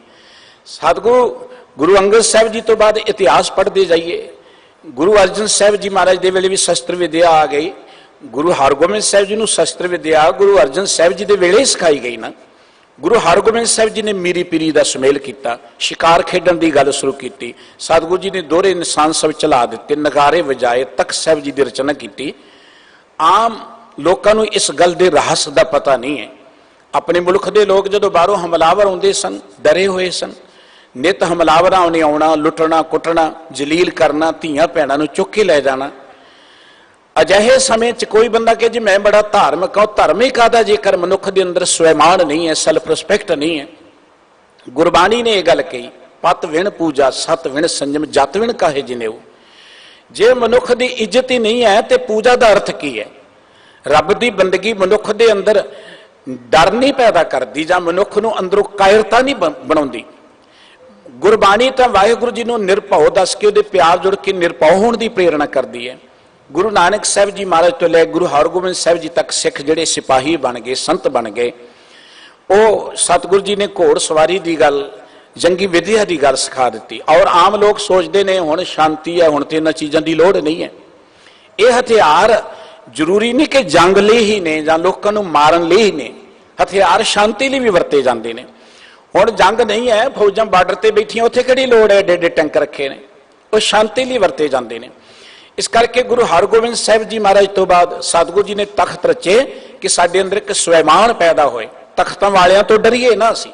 ਸਤਿਗੁਰੂ ਗੁਰੂ ਅੰਗਦ ਸਾਹਿਬ ਜੀ ਤੋਂ ਬਾਅਦ ਇਤਿਹਾਸ ਪੜ੍ਹਦੇ ਜਾਈਏ। ਗੁਰੂ ਅਰਜਨ ਸਾਹਿਬ ਜੀ ਮਹਾਰਾਜ ਦੇ ਵੇਲੇ ਵੀ ਸ਼ਸਤਰ ਵਿਦਿਆ ਆ ਗਈ। ਗੁਰੂ ਹਰਗੋਬਿੰਦ ਸਾਹਿਬ ਜੀ ਨੂੰ ਸ਼ਸਤਰ ਵਿਦਿਆ ਗੁਰੂ ਅਰਜਨ ਸਾਹਿਬ ਜੀ ਦੇ ਵੇਲੇ ਸਿਖਾਈ ਗਈ ਨਾ। ਗੁਰੂ ਹਰਗੋਬਿੰਦ ਸਾਹਿਬ ਜੀ ਨੇ ਮੀਰੀ ਪੀਰੀ ਦਾ ਸੁਮੇਲ ਕੀਤਾ, ਸ਼ਿਕਾਰ ਖੇਡਣ ਦੀ ਗੱਲ ਸ਼ੁਰੂ ਕੀਤੀ। ਸਤਿਗੁਰੂ ਜੀ ਨੇ ਦੋਹਰੇ ਨਿਸ਼ਾਨ ਸਭ ਚਲਾ ਦਿੱਤੇ, ਨਗਾਰੇ ਵਜਾਏ, ਤਖਤ ਸਾਹਿਬ ਜੀ ਦੀ ਰਚਨਾ ਕੀਤੀ। ਆਮ ਲੋਕਾਂ ਨੂੰ ਇਸ ਗੱਲ ਦੇ ਰਹੱਸ ਦਾ ਪਤਾ ਨਹੀਂ ਹੈ। ਆਪਣੇ ਮੁਲਕ ਦੇ ਲੋਕ ਜਦੋਂ ਬਾਹਰੋਂ ਹਮਲਾਵਰ ਆਉਂਦੇ ਸਨ, ਡਰੇ ਹੋਏ ਸਨ। ਨਿਤ ਹਮਲਾਵਰਾਂ ਨੇ ਆਉਣਾ, ਲੁੱਟਣਾ, ਕੁੱਟਣਾ, ਜਲੀਲ ਕਰਨਾ, ਧੀਆਂ ਭੈਣਾਂ ਨੂੰ ਚੁੱਕ ਕੇ ਲੈ ਜਾਣਾ। ਅਜਿਹੇ ਸਮੇਂ 'ਚ ਕੋਈ ਬੰਦਾ ਕਹੇ ਜੀ ਮੈਂ ਬੜਾ ਧਾਰਮਿਕ ਹਾਂ, ਧਰਮ ਹੀ ਕਾਹਦਾ ਜੇਕਰ ਮਨੁੱਖ ਦੇ ਅੰਦਰ ਸਵੈਮਾਨ ਨਹੀਂ ਹੈ, ਸੈਲਫ ਰਿਸਪੈਕਟ ਨਹੀਂ ਹੈ। ਗੁਰਬਾਣੀ ਨੇ ਇਹ ਗੱਲ ਕਹੀ, ਪਤ ਵਿਣ ਪੂਜਾ ਸਤ ਵਿਣ ਸੰਜਮ ਜਤ ਵਿਣ ਕਾਹੇ ਜਿਨੇਊ। ਜੇ ਮਨੁੱਖ ਦੀ ਇੱਜ਼ਤ ਹੀ ਨਹੀਂ ਹੈ ਤੇ ਪੂਜਾ ਦਾ ਅਰਥ ਕੀ ਹੈ? ਰੱਬ ਦੀ ਬੰਦਗੀ ਮਨੁੱਖ ਦੇ ਅੰਦਰ ਡਰ ਨਹੀਂ ਪੈਦਾ ਕਰਦੀ ਜਾਂ ਮਨੁੱਖ ਨੂੰ ਅੰਦਰੋਂ ਕਾਇਰਤਾ ਨਹੀਂ ਬਣਾਉਂਦੀ। ਗੁਰਬਾਣੀ ਤਾਂ ਵਾਹਿਗੁਰੂ ਜੀ ਨੂੰ ਨਿਰਭਉ ਦੱਸ ਕੇ ਉਹਦੇ ਪਿਆਰ ਜੁੜ ਕੇ ਨਿਰਭਉ ਹੋਣ ਦੀ ਪ੍ਰੇਰਣਾ ਕਰਦੀ ਹੈ। ਗੁਰੂ ਨਾਨਕ ਸਾਹਿਬ ਜੀ ਮਹਾਰਾਜ ਤੋਂ ਲੈ ਗੁਰੂ ਹਰਗੋਬਿੰਦ ਸਾਹਿਬ ਜੀ ਤੱਕ ਸਿੱਖ ਜਿਹੜੇ ਸਿਪਾਹੀ ਬਣ ਗਏ, ਸੰਤ ਬਣ ਗਏ, ਉਹ ਸਤਿਗੁਰੂ ਜੀ ਨੇ ਘੋੜ ਸਵਾਰੀ ਦੀ ਗੱਲ, ਜੰਗੀ ਵਿਦਿਆ ਦੀ ਗੱਲ ਸਿਖਾ ਦਿੱਤੀ। ਔਰ ਆਮ ਲੋਕ ਸੋਚਦੇ ਨੇ ਹੁਣ ਸ਼ਾਂਤੀ ਹੈ, ਹੁਣ ਤੇ ਇਹਨਾਂ ਚੀਜ਼ਾਂ ਦੀ ਲੋੜ ਨਹੀਂ ਹੈ। ਇਹ ਹਥਿਆਰ ਜ਼ਰੂਰੀ ਨਹੀਂ ਕਿ ਜੰਗ ਲਈ ਹੀ ਨੇ ਜਾਂ ਲੋਕਾਂ ਨੂੰ ਮਾਰਨ ਲਈ ਹੀ ਨੇ। ਹਥਿਆਰ ਸ਼ਾਂਤੀ ਲਈ ਵੀ ਵਰਤੇ ਜਾਂਦੇ ਨੇ। ਹੁਣ ਜੰਗ ਨਹੀਂ ਹੈ, ਫੌਜਾਂ ਬਾਰਡਰ ਤੇ ਬੈਠੀਆਂ, ਉੱਥੇ ਕਿਹੜੀ ਲੋੜ ਹੈ? ਏਡੇ ਏਡੇ ਟੈਂਕ ਰੱਖੇ ਨੇ, ਉਹ ਸ਼ਾਂਤੀ ਲਈ ਵਰਤੇ ਜਾਂਦੇ ਨੇ। ਇਸ ਕਰਕੇ ਗੁਰੂ ਹਰਗੋਬਿੰਦ ਸਾਹਿਬ ਜੀ ਮਹਾਰਾਜ ਤੋਂ ਬਾਅਦ ਸਤਿਗੁਰੂ ਜੀ ਨੇ ਤਖਤ ਰਚੇ ਕਿ ਸਾਡੇ ਅੰਦਰ ਇੱਕ ਸਵੈਮਾਨ ਪੈਦਾ ਹੋਏ। ਤਖਤਾਂ ਵਾਲਿਆਂ ਤੋਂ ਡਰੀਏ ਨਾ ਅਸੀਂ।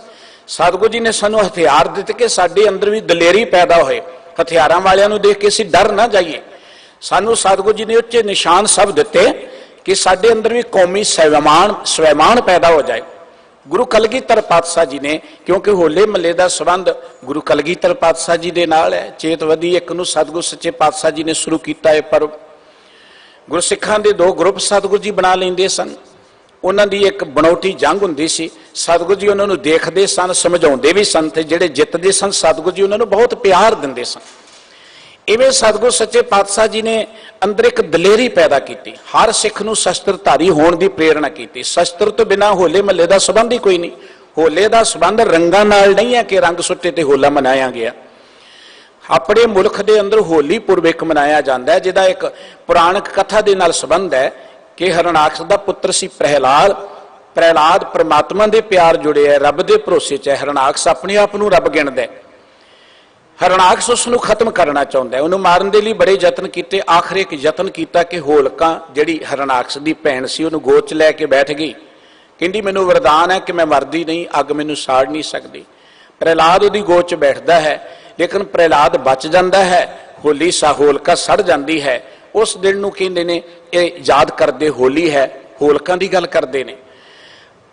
ਸਤਿਗੁਰੂ ਜੀ ਨੇ ਸਾਨੂੰ ਹਥਿਆਰ ਦਿੱਤੇ ਕਿ ਸਾਡੇ ਅੰਦਰ ਵੀ ਦਲੇਰੀ ਪੈਦਾ ਹੋਏ। ਹਥਿਆਰਾਂ ਵਾਲਿਆਂ ਨੂੰ ਦੇਖ ਕੇ ਅਸੀਂ ਡਰ ਨਾ ਜਾਈਏ। ਸਾਨੂੰ ਸਤਿਗੁਰੂ ਜੀ ਨੇ ਉੱਚੇ ਨਿਸ਼ਾਨ ਸਭ ਦਿੱਤੇ ਕਿ ਸਾਡੇ ਅੰਦਰ ਵੀ ਕੌਮੀ ਸਵੈਮਾਨ ਪੈਦਾ ਹੋ ਜਾਏ। ਗੁਰੂ ਕਲਗੀਧਰ ਪਾਤਸ਼ਾਹ ਜੀ ਨੇ, ਕਿਉਂਕਿ ਹੋਲੇ ਮਹੱਲੇ ਦਾ ਸੰਬੰਧ ਗੁਰੂ ਕਲਗੀਧਰ ਪਾਤਸ਼ਾਹ ਜੀ ਦੇ ਨਾਲ ਹੈ। ਚੇਤਵਦੀ 1 ਨੂੰ ਸਤਿਗੁਰੂ ਸੱਚੇ ਪਾਤਸ਼ਾਹ ਜੀ ਨੇ ਸ਼ੁਰੂ ਕੀਤਾ ਹੈ ਪਰਵ। ਗੁਰਸਿੱਖਾਂ ਦੇ 2 ਗਰੁੱਪ ਸਤਿਗੁਰੂ ਜੀ ਬਣਾ ਲੈਂਦੇ ਸਨ। ਉਹਨਾਂ ਦੀ ਇੱਕ ਬਣਾਉਟੀ ਜੰਗ ਹੁੰਦੀ ਸੀ। ਸਤਿਗੁਰੂ ਜੀ ਉਹਨਾਂ ਨੂੰ ਦੇਖਦੇ ਸਨ, ਸਮਝਾਉਂਦੇ ਵੀ ਸਨ, ਤੇ ਜਿਹੜੇ ਜਿੱਤਦੇ ਸਨ ਸਤਿਗੁਰੂ ਜੀ ਉਹਨਾਂ ਨੂੰ ਬਹੁਤ ਪਿਆਰ ਦਿੰਦੇ ਸਨ। ਇਵੇਂ ਸਤਿਗੁਰੂ ਸੱਚੇ ਪਾਤਸ਼ਾਹ ਜੀ ਨੇ ਅੰਦਰ ਇੱਕ ਦਲੇਰੀ ਪੈਦਾ ਕੀਤੀ। ਹਰ ਸਿੱਖ ਨੂੰ ਸ਼ਸਤਰਧਾਰੀ ਹੋਣ ਦੀ ਪ੍ਰੇਰਣਾ ਕੀਤੀ। ਸ਼ਸਤਰ ਤੋਂ ਬਿਨਾਂ ਹੋਲੇ ਮਹੱਲੇ ਦਾ ਸੰਬੰਧ ਹੀ ਕੋਈ ਨਹੀਂ। ਹੋਲੇ ਦਾ ਸੰਬੰਧ ਰੰਗਾਂ ਨਾਲ ਨਹੀਂ ਹੈ ਕਿ ਰੰਗ ਸੁੱਟੇ ਤੇ ਹੋਲਾ ਮਨਾਇਆ ਗਿਆ। ਆਪਣੇ ਮੁਲਕ ਦੇ ਅੰਦਰ ਹੋਲੀ ਪੁਰਬ ਇੱਕ ਮਨਾਇਆ ਜਾਂਦਾ ਹੈ, ਜਿਹਦਾ ਇੱਕ ਪੁਰਾਣਕ ਕਥਾ ਦੇ ਨਾਲ ਸੰਬੰਧ ਹੈ ਕਿ ਹਰਨਾਕਸ਼ ਦਾ ਪੁੱਤਰ ਸੀ ਪ੍ਰਹਿਲਾਦ ਪ੍ਰਮਾਤਮਾ ਦੇ ਪਿਆਰ ਜੁੜਿਆ ਹੈ, ਰੱਬ ਦੇ ਭਰੋਸੇ 'ਚ ਹੈ। ਹਰਨਾਕਸ਼ ਆਪਣੇ ਆਪ ਨੂੰ ਰੱਬ ਗਿਣਦਾ ਹੈ। ਹਰਨਾਕਸ਼ ਉਸ ਨੂੰ ਖਤਮ ਕਰਨਾ ਚਾਹੁੰਦਾ ਹੈ, ਉਹਨੂੰ ਮਾਰਨ ਦੇ ਲਈ ਬੜੇ ਯਤਨ ਕੀਤੇ। ਆਖਰ ਇੱਕ ਯਤਨ ਕੀਤਾ ਕਿ ਹੋਲਕਾ ਜਿਹੜੀ ਹਰਨਾਕਸ਼ ਦੀ ਭੈਣ ਸੀ ਉਹਨੂੰ ਗੋਦ 'ਚ ਲੈ ਕੇ ਬੈਠ ਗਈ। ਕਹਿੰਦੀ ਮੈਨੂੰ ਵਰਦਾਨ ਹੈ ਕਿ ਮੈਂ ਮਰਦੀ ਨਹੀਂ, ਅੱਗ ਮੈਨੂੰ ਸਾੜ ਨਹੀਂ ਸਕਦੀ। ਪ੍ਰਹਿਲਾਦ ਉਹਦੀ ਗੋਦ 'ਚ ਬੈਠਦਾ ਹੈ, ਲੇਕਿਨ ਪ੍ਰਹਿਲਾਦ ਬਚ ਜਾਂਦਾ ਹੈ। ਹੋਲਕਾ ਸੜ ਜਾਂਦੀ ਹੈ। ਉਸ ਦਿਨ ਨੂੰ ਕਹਿੰਦੇ ਨੇ ਇਹ ਯਾਦ ਕਰਦੇ ਹੋਲੀ ਹੈ, ਹੋਲਕਾਂ ਦੀ ਗੱਲ ਕਰਦੇ ਨੇ।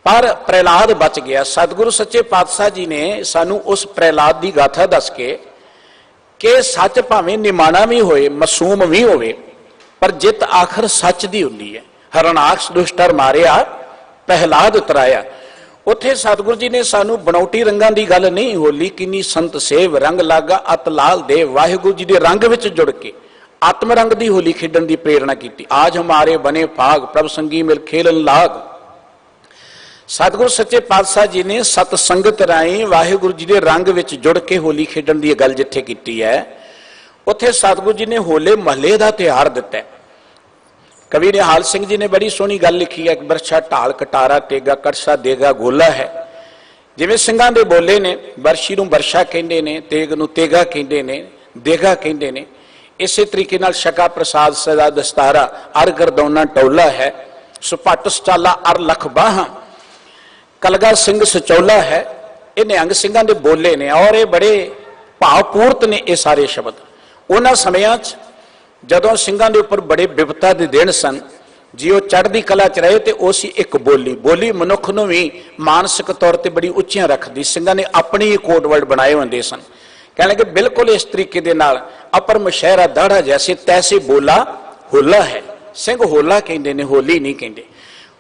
ਪਰ ਪ੍ਰਹਿਲਾਦ ਬਚ ਗਿਆ। ਸਤਿਗੁਰੂ ਸੱਚੇ ਪਾਤਸ਼ਾਹ ਜੀ ਨੇ ਸਾਨੂੰ ਉਸ ਪ੍ਰਹਿਲਾਦ ਦੀ ਗਾਥਾ ਦੱਸ ਕੇ ਕਿ ਸੱਚ ਭਾਵੇਂ ਨਿਮਾਣਾ ਵੀ ਹੋਏ, ਮਾਸੂਮ ਵੀ ਹੋਵੇ, ਪਰ ਜਿੱਤ ਆਖਰ ਸੱਚ ਦੀ ਹੁੰਦੀ ਹੈ। ਹਰਨਾਕਸ਼ ਦੁਸ਼ਟਰ ਮਾਰਿਆ, ਪ੍ਰਹਿਲਾਦ ਉਤਰਾਇਆ। ਉੱਥੇ ਸਤਿਗੁਰੂ ਜੀ ਨੇ ਸਾਨੂੰ ਬਣਾਉਟੀ ਰੰਗਾਂ ਦੀ ਗੱਲ ਨਹੀਂ, ਹੋਲੀ ਕਿੰਨੀ ਸੰਤ ਸੇਵ ਰੰਗ ਲਾਗਾ ਅਤ ਲਾਲ ਦੇ, ਵਾਹਿਗੁਰੂ ਜੀ ਦੇ ਰੰਗ ਵਿੱਚ ਜੁੜ ਕੇ ਆਤਮ ਰੰਗ ਦੀ ਹੋਲੀ ਖੇਡਣ ਦੀ ਪ੍ਰੇਰਣਾ ਕੀਤੀ। ਆਜ ਹਮਾਰੇ ਬਨੇ ਭਾਗ ਪ੍ਰਭ ਸੰਗੀ ਮਿਲ ਖੇਲਨ ਲਾਗ। ਸਤਿਗੁਰੂ ਸੱਚੇ ਪਾਤਸ਼ਾਹ ਜੀ ਨੇ ਸਤ ਸੰਗਤ ਰਾਹੀਂ ਵਾਹਿਗੁਰੂ ਜੀ ਦੇ ਰੰਗ ਵਿੱਚ ਜੁੜ ਕੇ ਹੋਲੀ ਖੇਡਣ ਦੀ ਗੱਲ ਜਿੱਥੇ ਕੀਤੀ ਹੈ, ਉੱਥੇ ਸਤਿਗੁਰੂ ਜੀ ਨੇ ਹੋਲੇ ਮਹੱਲੇ ਦਾ ਤਿਉਹਾਰ ਦਿੱਤਾ ਹੈ। ਕਵੀ ਨਿਹਾਲ ਸਿੰਘ ਜੀ ਨੇ ਬੜੀ ਸੋਹਣੀ ਗੱਲ ਲਿਖੀ ਹੈ, ਬਰਛਾ ਢਾਲ ਕਟਾਰਾ ਤੇਗਾ ਕੜਛਾ ਦੇਗਾ ਗੋਲਾ ਹੈ। ਜਿਵੇਂ ਸਿੰਘਾਂ ਦੇ ਬੋਲੇ ਨੇ, ਬਰਛੀ ਨੂੰ ਬਰਛਾ ਕਹਿੰਦੇ ਨੇ, ਤੇਗ ਨੂੰ ਤੇਗਾ ਕਹਿੰਦੇ ਨੇ, ਦੇਗਾ ਕਹਿੰਦੇ ਨੇ। ਇਸੇ ਤਰੀਕੇ ਨਾਲ ਸ਼ਕਾ ਪ੍ਰਸਾਦ ਸਦਾ ਦਸਤਾਰਾ ਅਰ ਗਰਦੌਨਾ ਟੌਲਾ ਹੈ, ਸੁਪੱਟ ਸਚਾਲਾ ਅਰ ਲਖ ਬਾਹਾਂ, ਕਲਗਾ ਸਿੰਘ ਸਚੌਲਾ ਹੈ। ਇਹ ਨਿਹੰਗ ਸਿੰਘਾਂ ਦੇ ਬੋਲੇ ਨੇ ਔਰ ਇਹ ਬੜੇ ਭਾਵਪੂਰਤ ਨੇ ਇਹ ਸਾਰੇ ਸ਼ਬਦ। ਉਹਨਾਂ ਸਮਿਆਂ 'ਚ ਜਦੋਂ ਸਿੰਘਾਂ ਦੇ ਉੱਪਰ ਬੜੇ ਬਿਪਤਾ ਦੇ ਦਿਨ ਸਨ, ਜੀ ਉਹ ਚੜ੍ਹਦੀ ਕਲਾ 'ਚ ਰਹੇ ਤੇ ਉਹ ਸੀ ਇੱਕ ਬੋਲੀ ਮਨੁੱਖ ਨੂੰ ਵੀ ਮਾਨਸਿਕ ਤੌਰ ਤੇ ਬੜੀ ਉੱਚੀਆਂ ਰੱਖਦੀ। ਸਿੰਘਾਂ ਨੇ ਆਪਣੀ ਹੀ ਕੋਡ ਵਰਡ ਬਣਾਏ ਹੁੰਦੇ ਸਨ। ਕਹਿਣ ਲੱਗੇ ਬਿਲਕੁਲ ਇਸ ਤਰੀਕੇ ਦੇ ਨਾਲ ਅਪਰ ਮਸ਼ਹਿਰਾ ਦਾੜਾ ਜੈਸੇ ਤੈਸੇ ਬੋਲਾ ਹੋਲਾ ਹੈ। ਸਿੰਘ ਹੋਲਾ ਕਹਿੰਦੇ ਨੇ, ਹੋਲੀ ਨਹੀਂ ਕਹਿੰਦੇ।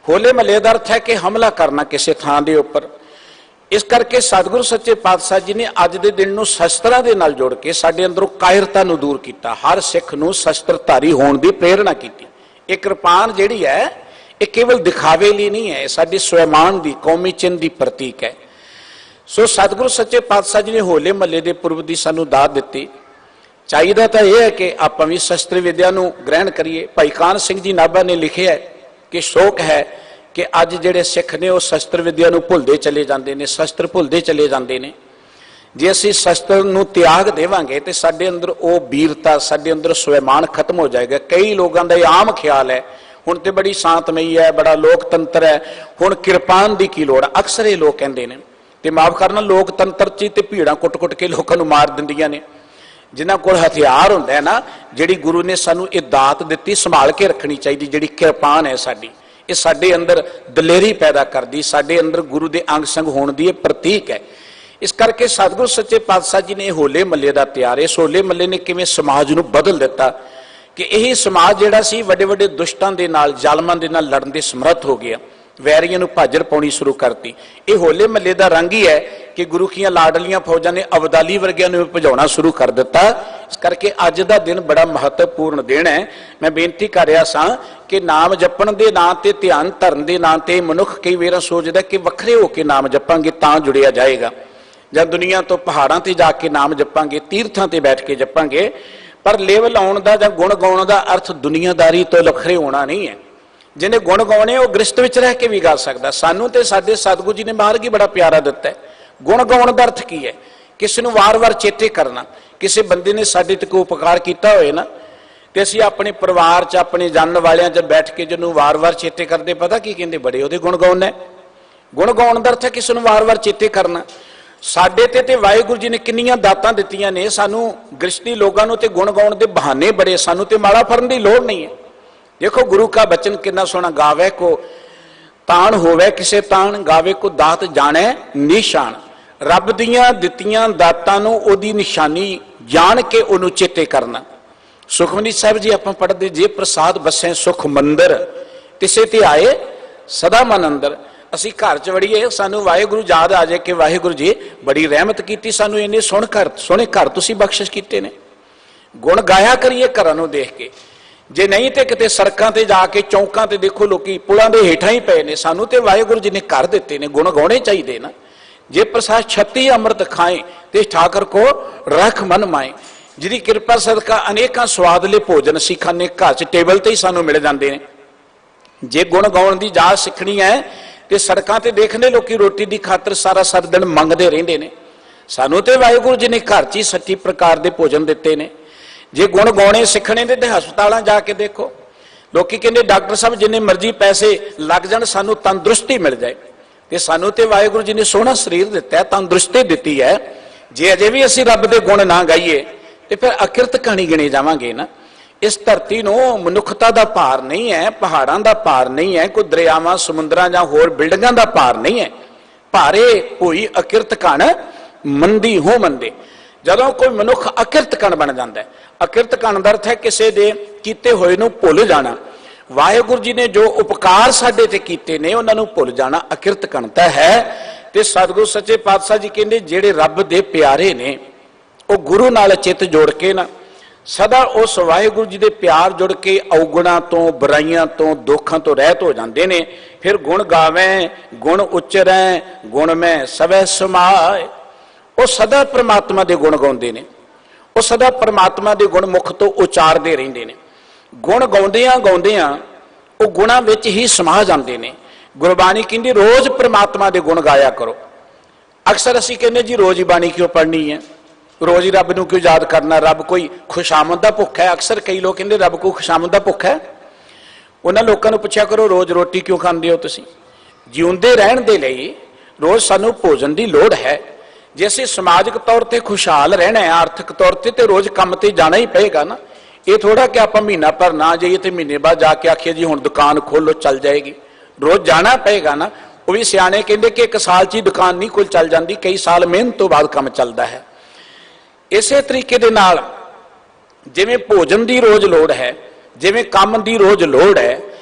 ਹੋਲੇ ਮਹੱਲੇ ਦਾ ਅਰਥ ਹੈ ਕਿ ਹਮਲਾ ਕਰਨਾ ਕਿਸੇ ਥਾਂ ਦੇ ਉੱਪਰ। ਇਸ ਕਰਕੇ ਸਤਿਗੁਰੂ ਸੱਚੇ ਪਾਤਸ਼ਾਹ ਜੀ ਨੇ ਅੱਜ ਦੇ ਦਿਨ ਨੂੰ ਸ਼ਸਤਰਾਂ ਦੇ ਨਾਲ ਜੋੜ ਕੇ ਸਾਡੇ ਅੰਦਰੋਂ ਕਾਇਰਤਾ ਨੂੰ ਦੂਰ ਕੀਤਾ। ਹਰ ਸਿੱਖ ਨੂੰ ਸ਼ਸਤਰਧਾਰੀ ਹੋਣ ਦੀ ਪ੍ਰੇਰਣਾ ਕੀਤੀ। ਇਹ ਕਿਰਪਾਨ ਜਿਹੜੀ ਹੈ ਇਹ ਕੇਵਲ ਦਿਖਾਵੇ ਲਈ ਨਹੀਂ ਹੈ, ਇਹ ਸਾਡੀ ਸਵੈਮਾਨ ਦੀ ਕੌਮੀ ਚਿੰਨ੍ਹ ਦੀ ਪ੍ਰਤੀਕ ਹੈ। ਸੋ ਸਤਿਗੁਰੂ ਸੱਚੇ ਪਾਤਸ਼ਾਹ ਜੀ ਨੇ ਹੋਲੇ ਮਹੱਲੇ ਦੇ ਪੁਰਬ ਦੀ ਸਾਨੂੰ ਦਾਤ ਦਿੱਤੀ। ਚਾਹੀਦਾ ਤਾਂ ਇਹ ਹੈ ਕਿ ਆਪਾਂ ਵੀ ਸ਼ਸਤਰ ਵਿਦਿਆ ਨੂੰ ਗ੍ਰਹਿਣ ਕਰੀਏ। ਭਾਈ ਕਾਨ ਸਿੰਘ ਜੀ ਨਾਭਾ ਨੇ ਲਿਖਿਆ ਕਿ ਸ਼ੋਕ ਹੈ ਕਿ ਅੱਜ ਜਿਹੜੇ ਸਿੱਖ ਨੇ ਉਹ ਸ਼ਸਤਰ ਵਿਦਿਆ ਨੂੰ ਭੁੱਲਦੇ ਚਲੇ ਜਾਂਦੇ ਨੇ, ਸ਼ਸਤਰ ਭੁੱਲਦੇ ਚਲੇ ਜਾਂਦੇ ਨੇ। ਜੇ ਅਸੀਂ ਸ਼ਸਤਰ ਨੂੰ ਤਿਆਗ ਦੇਵਾਂਗੇ ਤੇ ਸਾਡੇ ਅੰਦਰ ਉਹ ਵੀਰਤਾ, ਸਾਡੇ ਅੰਦਰ ਸਵੈਮਾਨ ਖਤਮ ਹੋ ਜਾਏਗਾ। ਕਈ ਲੋਕਾਂ ਦਾ ਇਹ ਆਮ ਖਿਆਲ ਹੈ ਹੁਣ ਤੇ ਬੜੀ ਸ਼ਾਂਤਮਈ ਹੈ, ਬੜਾ ਲੋਕਤੰਤਰ ਹੈ, ਹੁਣ ਕਿਰਪਾਨ ਦੀ ਕੀ ਲੋੜ। ਅਕਸਰ ਇਹ ਲੋਕ ਕਹਿੰਦੇ ਨੇ, ਤੇ ਮਾਫ ਕਰਨਾ, ਲੋਕਤੰਤਰ 'ਚ ਤੇ ਭੀੜਾਂ ਕੁੱਟ-ਕੁੱਟ ਕੇ ਲੋਕਾਂ ਨੂੰ ਮਾਰ ਦਿੰਦੀਆਂ ਨੇ। ਜਿਨ੍ਹਾਂ ਕੋਲ ਹਥਿਆਰ ਹੁੰਦਾ ਹੈ ਨਾ, ਜਿਹੜੀ ਗੁਰੂ ਨੇ ਸਾਨੂੰ ਇਹ ਦਾਤ ਦਿੱਤੀ ਸੰਭਾਲ ਕੇ ਰੱਖਣੀ ਚਾਹੀਦੀ। ਜਿਹੜੀ ਕਿਰਪਾਨ ਹੈ ਸਾਡੀ, ਇਹ ਸਾਡੇ ਅੰਦਰ ਦਲੇਰੀ ਪੈਦਾ ਕਰਦੀ, ਸਾਡੇ ਅੰਦਰ ਗੁਰੂ ਦੇ ਅੰਗ ਸੰਗ ਹੋਣ ਦੀ ਇਹ ਪ੍ਰਤੀਕ ਹੈ। ਇਸ ਕਰਕੇ ਸਤਿਗੁਰੂ ਸੱਚੇ ਪਾਤਸ਼ਾਹ ਜੀ ਨੇ ਹੋਲੇ ਮਹੱਲੇ ਦਾ ਤਿਉਹਾਰ, ਇਸ ਹੋਲੇ ਮਹੱਲੇ ਨੇ ਕਿਵੇਂ ਸਮਾਜ ਨੂੰ ਬਦਲ ਦਿੱਤਾ ਕਿ ਇਹ ਸਮਾਜ ਜਿਹੜਾ ਸੀ ਵੱਡੇ ਵੱਡੇ ਦੁਸ਼ਟਾਂ ਦੇ ਨਾਲ, ਜ਼ਾਲਮਾਂ ਦੇ ਨਾਲ ਲੜਨ ਦੇ ਸਮਰੱਥ ਹੋ ਗਿਆ। ਵੈਰੀਆਂ ਨੂੰ ਭਾਜੜ ਪਾਉਣੀ ਸ਼ੁਰੂ ਕਰਤੀ। ਇਹ ਹੋਲੇ ਮਹੱਲੇ ਦਾ ਰੰਗ ਹੀ ਹੈ ਕਿ ਗੁਰੂ ਕੀਆਂ ਲਾਡਲੀਆਂ ਫੌਜਾਂ ਨੇ ਅਬਦਾਲੀ ਵਰਗਿਆਂ ਨੂੰ ਭਜਾਉਣਾ ਸ਼ੁਰੂ ਕਰ ਦਿੱਤਾ। ਇਸ ਕਰਕੇ ਅੱਜ ਦਾ ਦਿਨ ਬੜਾ ਮਹੱਤਵਪੂਰਨ ਦਿਨ ਹੈ। ਮੈਂ ਬੇਨਤੀ ਕਰ ਰਿਹਾ ਸਾਂ ਕਿ ਨਾਮ ਜਪਣ ਦੇ ਨਾਂ ਤੇ, ਧਿਆਨ ਧਰਨ ਦੇ ਨਾਂ ਤੇ ਮਨੁੱਖ ਕਈ ਵਾਰ ਸੋਚਦਾ ਕਿ ਵੱਖਰੇ ਹੋ ਕੇ ਨਾਮ ਜਪਾਂਗੇ ਤਾਂ ਜੁੜਿਆ ਜਾਏਗਾ, ਜਾਂ ਦੁਨੀਆ ਤੋਂ ਪਹਾੜਾਂ ਤੇ ਜਾ ਕੇ ਨਾਮ ਜਪਾਂਗੇ, ਤੀਰਥਾਂ ਤੇ ਬੈਠ ਕੇ ਜਪਾਂਗੇ। ਪਰ ਲੇਵਲ ਆਉਣ ਦਾ ਜਾਂ ਗੁਣ ਗਾਉਣ ਦਾ ਅਰਥ ਦੁਨੀਆਦਾਰੀ ਤੋਂ ਵੱਖਰੇ ਹੋਣਾ ਨਹੀਂ ਹੈ। ਜਿਹਨੇ ਗੁਣ ਗਾਉਣੇ ਉਹ ਗ੍ਰਸਤ ਵਿੱਚ ਰਹਿ ਕੇ ਵੀ ਗਾ ਸਕਦਾ। ਸਾਨੂੰ ਤੇ ਸਾਡੇ ਸਤਿਗੁਰੂ ਜੀ ਨੇ ਮਾਰਗ ਹੀ ਬੜਾ ਪਿਆਰਾ ਦਿੱਤਾ ਹੈ। ਗੁਣ ਗਾਉਣ ਦਾ ਅਰਥ ਕੀ ਹੈ? ਕਿਸੇ ਨੂੰ ਵਾਰ-ਵਾਰ ਚੇਤੇ ਕਰਨਾ। ਕਿਸੇ ਬੰਦੇ ਨੇ ਸਾਡੇ ਤੇ ਕੋਈ ਉਪਕਾਰ ਕੀਤਾ ਹੋਏ ਨਾ, ਤੇ ਅਸੀਂ ਆਪਣੇ ਪਰਿਵਾਰ 'ਚ, ਆਪਣੇ ਜਾਣਨ ਵਾਲਿਆਂ 'ਚ ਬੈਠ ਕੇ ਜਿਹਨੂੰ ਵਾਰ-ਵਾਰ ਚੇਤੇ ਕਰਦੇ, ਪਤਾ ਕੀ ਕਹਿੰਦੇ? ਬੜੇ ਉਹਦੇ ਗੁਣ ਗਾਉਣਾ। ਗੁਣ ਗਾਉਣ ਦਾ ਅਰਥ ਹੈ ਕਿਸੇ ਨੂੰ ਵਾਰ-ਵਾਰ ਚੇਤੇ ਕਰਨਾ। ਸਾਡੇ ਤੇ ਵਾਹਿਗੁਰੂ ਜੀ ਨੇ ਕਿੰਨੀਆਂ ਦਾਤਾਂ ਦਿੱਤੀਆਂ ਨੇ। ਸਾਨੂੰ ਗ੍ਰਸਤੀ ਲੋਕਾਂ ਨੂੰ ਤੇ ਗੁਣ ਗਾਉਣ ਦੇ ਬਹਾਨੇ ਬੜੇ, ਸਾਨੂੰ ਤੇ ਮਾੜਾ ਫੜਨ ਦੀ ਲੋੜ ਨਹੀਂ ਹੈ। ਦੇਖੋ ਗੁਰੂ ਕਾ ਬਚਨ ਕਿੰਨਾ ਸੋਹਣਾ, ਗਾਵੇ ਕੋ ਤਾਣ ਹੋਵੇ ਕਿਸੇ ਤਾਣ, ਗਾਵੇ ਕੋ ਦਾਤ ਜਾਣੈ ਨਿਸ਼ਾਨ। ਰੱਬ ਦੀਆਂ ਦਿੱਤੀਆਂ ਦਾਤਾਂ ਨੂੰ ਉਹਦੀ ਨਿਸ਼ਾਨੀ ਜਾਣ ਕੇ ਉਹਨੂੰ ਚੇਤੇ ਕਰਨਾ। ਸੁਖਮਨੀ ਸਾਹਿਬ ਜੀ ਆਪਾਂ ਪੜ੍ਹਦੇ, ਜੇ ਪ੍ਰਸਾਦ ਬਸੈ ਸੁਖ ਮੰਦਰ, ਤਿਸੇ ਤੇ ਆਏ ਸਦਾ ਮਨ ਅੰਦਰ। ਅਸੀਂ ਘਰ 'ਚ ਵੜੀਏ, ਸਾਨੂੰ ਵਾਹਿਗੁਰੂ ਯਾਦ ਆ ਜਾਏ ਕਿ ਵਾਹਿਗੁਰੂ ਜੀ ਬੜੀ ਰਹਿਮਤ ਕੀਤੀ, ਸਾਨੂੰ ਇੰਨੇ ਸੋਹਣੇ ਘਰ ਤੁਸੀਂ ਬਖਸ਼ਿਸ਼ ਕੀਤੇ ਨੇ। ਗੁਣ ਗਾਇਆ ਕਰੀਏ ਘਰਾਂ ਨੂੰ ਦੇਖ ਕੇ। ਜੇ ਨਹੀਂ ਤੇ ਕਿਤੇ ਸੜਕਾਂ ਤੇ ਜਾ ਕੇ, ਚੌਂਕਾਂ ਤੇ ਦੇਖੋ ਲੋਕੀ ਪੁਲਾਂ ਦੇ ਹੇਠਾਂ ਹੀ ਪਏ ਨੇ। ਸਾਨੂੰ ਤੇ ਵਾਹਿਗੁਰੂ ਜੀ ਨੇ ਘਰ ਦਿੱਤੇ ਨੇ, ਗੁਣ ਗਾਉਣੇ ਚਾਹੀਦੇ ਨਾ। जे प्रसाद 36 अमृत खाए ते ठाकर को रख मन माए। जिहदी किरपा सदका अनेकां स्वादले भोजन असीं खाने घर च टेबल ते ही सानूं मिल जांदे ने। जे गुण गाउण दी जाच सिੱਖਣੀ है ते सड़कां ते देखने लोकी रोटी दी खातर सारा सारा दिन मंगदे रहिंदे ने। सानूं ते वाहिगुरू जी ने घर च ही 36 प्रकार दे भोजन दित्ते ने। जे गुण गाउणे सिੱਖਣੇ ने ते हस्पतालां जाके देखो, लोकी कहंदे डॉक्टर साहब जिन्ने मर्जी पैसे लग जाण सानूं तंदुरुस्ती मिल जाए। ते सानूं ते वाहिगुरू जी ने सोहना शरीर दित्ता है, तंदुरुस्ती दित्ती है। जे अजे भी असीं रब दे गुण ना गाईए ते फिर अकिरत कहानी गिणे जावांगे ना। इस धरती नूं मनुखता दा भार नहीं है, पहाड़ां दा भार नहीं है, कोई दरियावां समुद्रां जां होर बिल्डिंगां दा भार नहीं है। भारे होई अकिरत कण मंदी हो मंदे। जदों कोई मनुख अकिरत कण बन जांदा है, अकिरत कण दा अर्थ है किसी दे कीते होए नूं भुल जाना। वाहिगुरू जी ने जो उपकार साडे ते कीते ने उन्हां नूं भुल जाना अकिरत कण तां है। ते सतगुरु सच्चे पातशाह जी कहंदे जिहड़े रब दे प्यारे ने वो गुरु नाल चित जोड़ के ना सदा उस वाहिगुरू जी दे प्यार जुड़ के अवगुणा तो बुराइयां तो दुखों तो रहत हो जाते हैं। फिर गुण गावें गुण उच्चरें गुण में सवै समाए। वो सदा परमात्मा दे गुण गाउंदे ने, वो सदा परमात्मा दे गुण मुख तो उचारते रहंदे ने। गुण गाउंदियां गाउंदियां वो गुणां विच ही समा जाते हैं। गुरबाणी कहंदी रोज परमात्मा दे गुण गाया करो। अक्सर असीं कहंदे जी रोज ही बाणी क्यों पढ़नी है, रोज ही रब नूं क्यों याद करना, रब कोई खुशामद दा भुखा है। अक्सर कई लोग कहंदे रब कोई खुशामद दा भुखा है। उन्हां लोकां नूं पुछिया करो रोज रोटी क्यों खांदे हो तुसीं। जिउंदे रहण दे लई रोज सानूं भोजन दी लोड़ है। जे असीं समाजिक तौर ते खुशहाल रहना है, आर्थिक तौर ते रोज काम ते जाना ही पएगा ना। ये थोड़ा कि आपां महीना भर ना जाइए ते महीने बाद जाके आखिए जी हुण दुकान खोलो चल जाएगी। रोज जाना पएगा ना। वो भी सियाणे कहंदे कि एक साल च ही दुकान नहीं कोई चल जाती, कई साल मेहनत तो बाद काम चलता है। इसे तरीके दे नाल जिवें भोजन की रोज लोड़ है, जिवें काम की रोज लोड़ है,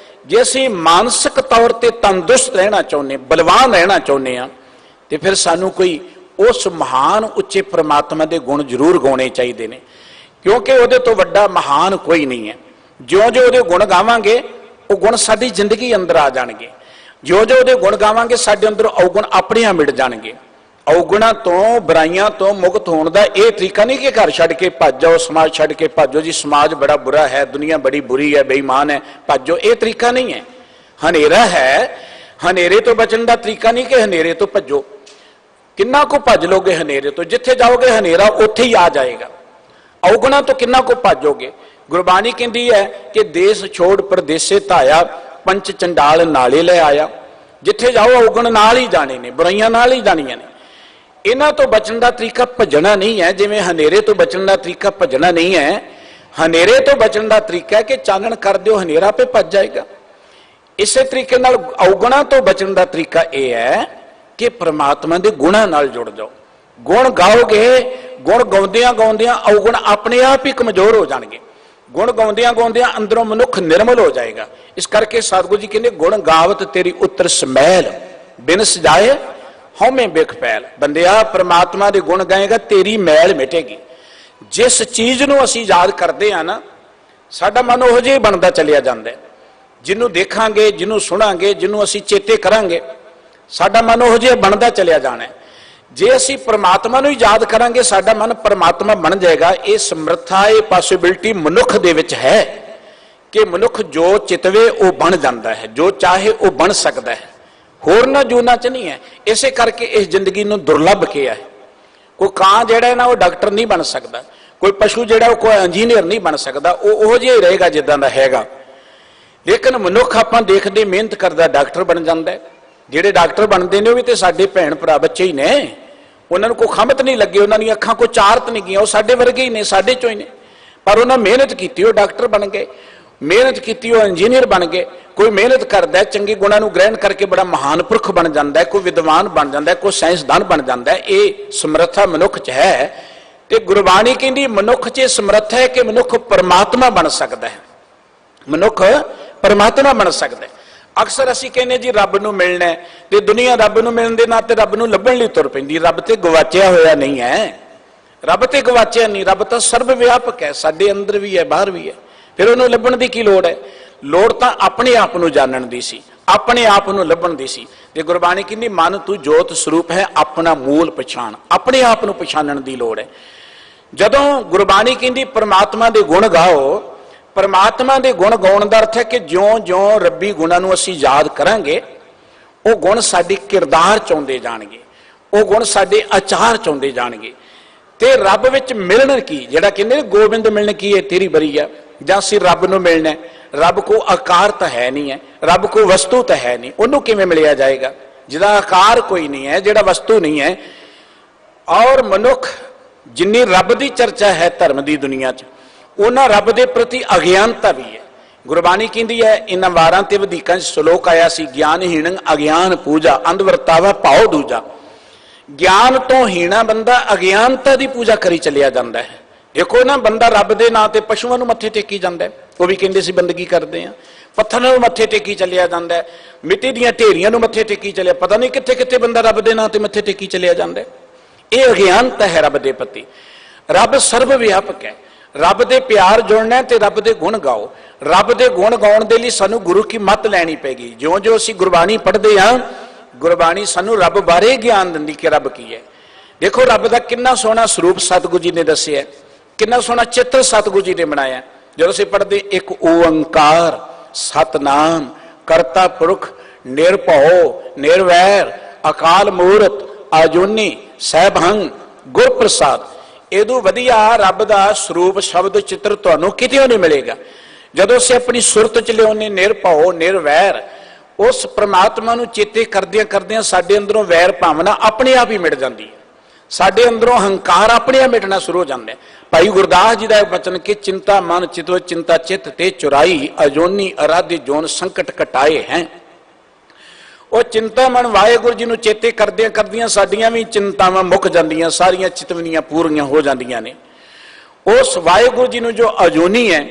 जे असीं मानसिक तौर पर तंदुरुस्त रहना चाहुंदे, बलवान रहना चाहुंदे हां ते फिर सानूं कोई उस महान उच्चे परमात्मा के गुण जरूर गाउणे चाहीदे ने। क्योंकि उहदे तो वड्डा महान कोई नहीं है। ज्यों ज्यों उहदे गुण गावांगे वो गुण साडी जिंदगी अंदर आ जाणगे। ज्यों ज्यों उहदे गुण गावांगे साडे अंदर अवगुण अपने आप मिट जाणगे। अवगुणा तो बुराइयां तो मुक्त होने का यह तरीका नहीं कि घर छड्ड के भज जाओ, समाज छड्ड के भजो जी समाज बड़ा बुरा है, दुनिया बड़ी बुरी है, बेईमान है, भजो। ये तरीका नहीं है। हनेरा है, हनेरे तो बचन का तरीका नहीं कि हनेरे तो भजो। किन्ना को भज लोगे हनेरे तो, जिथे जाओगे हनेरा उत्थे ही आ जाएगा। अवगुणा तो किन्ना को भजोगे। गुरबाणी कहती है कि देश छोड़ परदेसे धाया, पंच चंडाल नाले ले आया। जिथे जाओ अवगुण नाल ही जाने ने, बुराइयां नाल ही जानियां ने। इन्हां तो बचन का तरीका भजना नहीं है, जिवें हनेरे तो बचन का तरीका भजना नहीं है। हनेरे तो बचन का तरीका है कि चानण कर दो हनेरा पे भज जाएगा। इस तरीके नाल अवगुणा तो बचन का तरीका यह है कि परमात्मा के गुणां नाल जुड़ जाओ। गुण गाओगे, गुण गाउंदियां गाउंदियां अवगुण अपने आप ही कमजोर हो जाएंगे। गुण गाउंदियां गाउंदियां अंदरों मनुख निर्मल हो जाएगा। इस करके सतगुरु जी कहते गुण गावत तेरी उतर समैल, बिन सजाए हौमे बिख पैल। बंदिया परमात्मा के गुण गाएगा तेरी मैल मिटेगी। जिस चीज नूं असीं याद करते हैं ना साडा मन उहो जिहा बनता चलिया जाता है। जिन्हों देखांगे, जिन्हों सुनांगे, जिन्हों असीं चेते करांगे साडा मन उहो जिहा बनता चलिया जाना है। जे असीं परमात्मा नूं याद करांगे साडा मन परमात्मा बन जाएगा। ये समर्था, ये पॉसिबिलिटी मनुख दे विच है कि मनुख जो चितवे वो बन जाता है, जो चाहे वो बन सकता है। होरना जूना च नहीं है। इसे करके इस जिंदगी नूं दुर्लभ किया है। कोई कां जिहड़ा है ना वो डॉक्टर नहीं बन सकता, कोई पशु जिहड़ा वो कोई इंजीनियर नहीं बन सकता, वो उहो जिहा ही रहेगा जिद्दां दा हैगा। लेकिन मनुख आपां देखदे मेहनत करदा डॉक्टर बन जांदा है। जिहड़े डॉक्टर बनते हैं वो भी तो साडे भैण भरा बच्चे ही ने। उन्होंने कोई खमत नहीं लगी, उन्होंने अखां कोई चारत नहीं गई, वो साडे वर्गे ही ने, साडे चों ही ने। पर उन्होंने मेहनत की, वो डॉक्टर बन गए। मेहनत की, वो इंजीनियर बन गए। कोई मेहनत करता है, चंगे गुणां नूं ग्रहण करके बड़ा महान पुरख बन जाता है, कोई विद्वान बन जाता है, कोई साइंसदान बन जाता है। ये समर्था मनुख च है। तो गुरबाणी कहती मनुख च समर्थ है कि मनुख परमात्मा बन सकता है। मनुख परमात्मा बन सकता है। अक्सर असीं कहने जी रब नूं मिलना है ते दुनिया रब नूं मिलण दे नाते रब नूं लभण लई तुर पैंदी। रब ते गवाचिया होया नहीं है, रब ते गवाचिया नहीं। रब तो सर्व व्यापक है, साडे अंदर भी है, बाहर भी है। फिर उन्होंने लभण की लोड़ है? लोड़ तो अपने आप नूं जानण दी सी, अपने आप नूं लभण दी सी। ਤੇ ਗੁਰਬਾਣੀ ਕਹਿੰਦੀ ਮਨ ਤੂੰ ਜੋਤ ਸਰੂਪ ਹੈ, ਆਪਣਾ ਮੂਲ ਪਛਾਣ, ਆਪਣੇ ਆਪ ਨੂੰ ਪਛਾਣਨ ਦੀ ਲੋੜ ਹੈ। ਜਦੋਂ ਗੁਰਬਾਣੀ ਕਹਿੰਦੀ ਪ੍ਰਮਾਤਮਾ ਦੇ ਗੁਣ ਗਾਓ, ਪ੍ਰਮਾਤਮਾ ਦੇ ਗੁਣ ਗਾਉਣ ਦਾ ਅਰਥ ਹੈ ਕਿ ਜਿਉਂ-ਜਿਉਂ ਰੱਬੀ ਗੁਣਾਂ ਨੂੰ ਅਸੀਂ ਯਾਦ ਕਰਾਂਗੇ, ਉਹ ਗੁਣ ਸਾਡੇ ਕਿਰਦਾਰ ਚ ਆਉਂਦੇ ਜਾਣਗੇ, ਉਹ ਗੁਣ ਸਾਡੇ ਆਚਾਰ ਚ ਆਉਂਦੇ ਜਾਣਗੇ। ਤੇ ਰੱਬ ਵਿੱਚ ਮਿਲਣ ਕੀ, ਜਿਹੜਾ ਕਹਿੰਦੇ ਨੇ ਗੋਬਿੰਦ ਮਿਲਣ ਕੀ ਹੈ ਤੇਰੀ ਬਰੀਆ, ਜਾਂ ਅਸੀਂ ਰੱਬ ਨੂੰ ਮਿਲਣਾ, ਰੱਬ ਕੋ ਆਕਾਰ ਤਾਂ ਹੈ ਨਹੀਂ ਹੈ, ਰੱਬ ਕੋ ਵਸਤੂ ਤਾਂ ਹੈ ਨਹੀਂ, ਉਹਨੂੰ ਕਿਵੇਂ ਮਿਲਿਆ ਜਾਏਗਾ ਜਿਹਦਾ ਆਕਾਰ ਕੋਈ ਨਹੀਂ ਹੈ, ਜਿਹੜਾ ਵਸਤੂ ਨਹੀਂ ਹੈ। ਔਰ ਮਨੁੱਖ ਜਿੰਨੀ ਰੱਬ ਦੀ ਚਰਚਾ ਹੈ ਧਰਮ ਦੀ ਦੁਨੀਆ 'ਚ, ਉਹਨਾਂ ਰੱਬ ਦੇ ਪ੍ਰਤੀ ਅਗਿਆਨਤਾ ਵੀ ਹੈ। ਗੁਰਬਾਣੀ ਕਹਿੰਦੀ ਹੈ, ਇਹਨਾਂ ਵਾਰਾਂ ਤੇ ਵਧੀਕਾਂ 'ਚ ਸ਼ਲੋਕ ਆਇਆ ਸੀ, ਗਿਆਨਹੀਣ ਅਗਿਆਨ ਪੂਜਾ, ਅੰਧ ਵਰਤਾਵਾ ਭਾਉ ਦੂਜਾ। ਗਿਆਨ ਤੋਂ ਹੀਣਾ ਬੰਦਾ ਅਗਿਆਨਤਾ ਦੀ ਪੂਜਾ ਕਰੀ ਚੱਲਿਆ ਜਾਂਦਾ ਹੈ। ਦੇਖੋ ਨਾ, ਬੰਦਾ ਰੱਬ ਦੇ ਨਾਂ ਤੇ ਪਸ਼ੂਆਂ ਨੂੰ ਮੱਥੇ ਟੇਕੀ ਜਾਂਦਾ ਹੈ, ਉਹ ਵੀ ਕਹਿੰਦੇ ਸੀ ਬੰਦਗੀ ਕਰਦੇ ਆ, ਪੱਥਰਾਂ ਨੂੰ ਮੱਥੇ ਟੇਕੀ ਚੱਲਿਆ ਜਾਂਦਾ ਹੈ, ਮਿੱਟੀ ਦੀਆਂ ਢੇਰੀਆਂ ਨੂੰ ਮੱਥੇ ਟੇਕੀ ਚੱਲਿਆ, ਪਤਾ ਨਹੀਂ ਕਿੱਥੇ ਕਿੱਥੇ ਬੰਦਾ ਰੱਬ ਦੇ ਨਾਂ ਤੇ ਮੱਥੇ ਟੇਕੀ ਚੱਲਿਆ ਜਾਂਦਾ ਹੈ। ਇਹ ਅਗਿਆਨਤਾ ਹੈ ਰੱਬ ਦੇ ਪ੍ਰਤੀ। ਰੱਬ ਸਰਵ ਵਿਆਪਕ ਹੈ, ਰੱਬ ਦੇ ਪਿਆਰ ਜੁੜਨਾ ਤੇ ਰੱਬ ਦੇ ਗੁਣ ਗਾਓ। ਰੱਬ ਦੇ ਗੁਣ ਗਾਉਣ ਦੇ ਲਈ ਸਾਨੂੰ ਗੁਰੂ ਕੀ ਮੱਤ ਲੈਣੀ ਪੈਗੀ। ਜਿਉਂ-ਜਿਉਂ ਅਸੀਂ ਗੁਰਬਾਣੀ ਪੜ੍ਹਦੇ ਹਾਂ, ਗੁਰਬਾਣੀ ਸਾਨੂੰ ਰੱਬ ਬਾਰੇ ਗਿਆਨ ਦਿੰਦੀ ਕਿ ਰੱਬ ਕੀ ਹੈ। ਦੇਖੋ ਰੱਬ ਦਾ ਕਿੰਨਾ ਸੋਹਣਾ ਸਰੂਪ ਸਤਿਗੁਰੂ ਜੀ ਨੇ ਦੱਸਿਆ, ਕਿੰਨਾ ਸੋਹਣਾ ਚਿੱਤਰ ਸਤਿਗੁਰੂ ਜੀ ਨੇ ਬਣਾਇਆ। ਜਦੋਂ ਅਸੀਂ ਪੜ੍ਹਦੇ ਇੱਕ ਓੰਕਾਰ ਸਤਨਾਮ ਕਰਤਾ ਪੁਰਖ ਨਿਰਭਉ ਨਿਰਵੈਰ ਅਕਾਲ ਮੂਰਤ ਅਜੂਨੀ ਸੈਭੰ ਗੁਰ ਪ੍ਰਸਾਦ। ਇਹਦੋਂ ਵਧੀਆ ਰੱਬ ਦਾ ਸਰੂਪ ਸ਼ਬਦ ਚਿੱਤਰ ਤੁਹਾਨੂੰ ਕਿਤੇ ਨਹੀਂ ਮਿਲੇਗਾ। ਜਦੋਂ ਅਸੀਂ ਆਪਣੀ ਸੁਰਤ ਚ ਲਿਆਉਂਦੇ ਨਿਰਭਉ ਨਿਰਵੈਰ, ਉਸ ਪ੍ਰਮਾਤਮਾ ਨੂੰ ਚੇਤੇ ਕਰਦਿਆਂ ਕਰਦਿਆਂ ਸਾਡੇ ਅੰਦਰੋਂ ਵੈਰ ਭਾਵਨਾ ਆਪਣੇ ਆਪ ਹੀ ਮਿਟ ਜਾਂਦੀ ਹੈ, ਸਾਡੇ ਅੰਦਰੋਂ ਹੰਕਾਰ ਆਪਣੇ ਆਪ ਮਿਟਣਾ ਸ਼ੁਰੂ ਹੋ ਜਾਂਦਾ ਹੈ। ਭਾਈ ਗੁਰਦਾਸ ਜੀ ਦਾ ਬਚਨ ਕਿ ਚਿੰਤਾ ਮਨ ਚਿਤੋ ਚਿੰਤਾ ਚਿੱਤ ਤੇ ਚੁਰਾਈ ਅਜੋਨੀ ਅਰਾਧਿ ਜੋਨ ਸੰਕਟ ਕਟਾਏ ਹੈ। ਉਹ ਚਿੰਤਾ ਮਨ ਵਾਹਿਗੁਰੂ ਜੀ ਨੂੰ ਚੇਤੇ ਕਰਦਿਆਂ ਕਰਦਿਆਂ ਸਾਡੀਆਂ ਵੀ ਚਿੰਤਾਵਾਂ ਮੁੱਕ ਜਾਂਦੀਆਂ, ਸਾਰੀਆਂ ਚਿਤਵਨੀਆਂ ਪੂਰੀਆਂ ਹੋ ਜਾਂਦੀਆਂ ਨੇ। ਉਸ ਵਾਹਿਗੁਰੂ ਜੀ ਨੂੰ ਜੋ ਅਜੋਨੀ ਹੈ,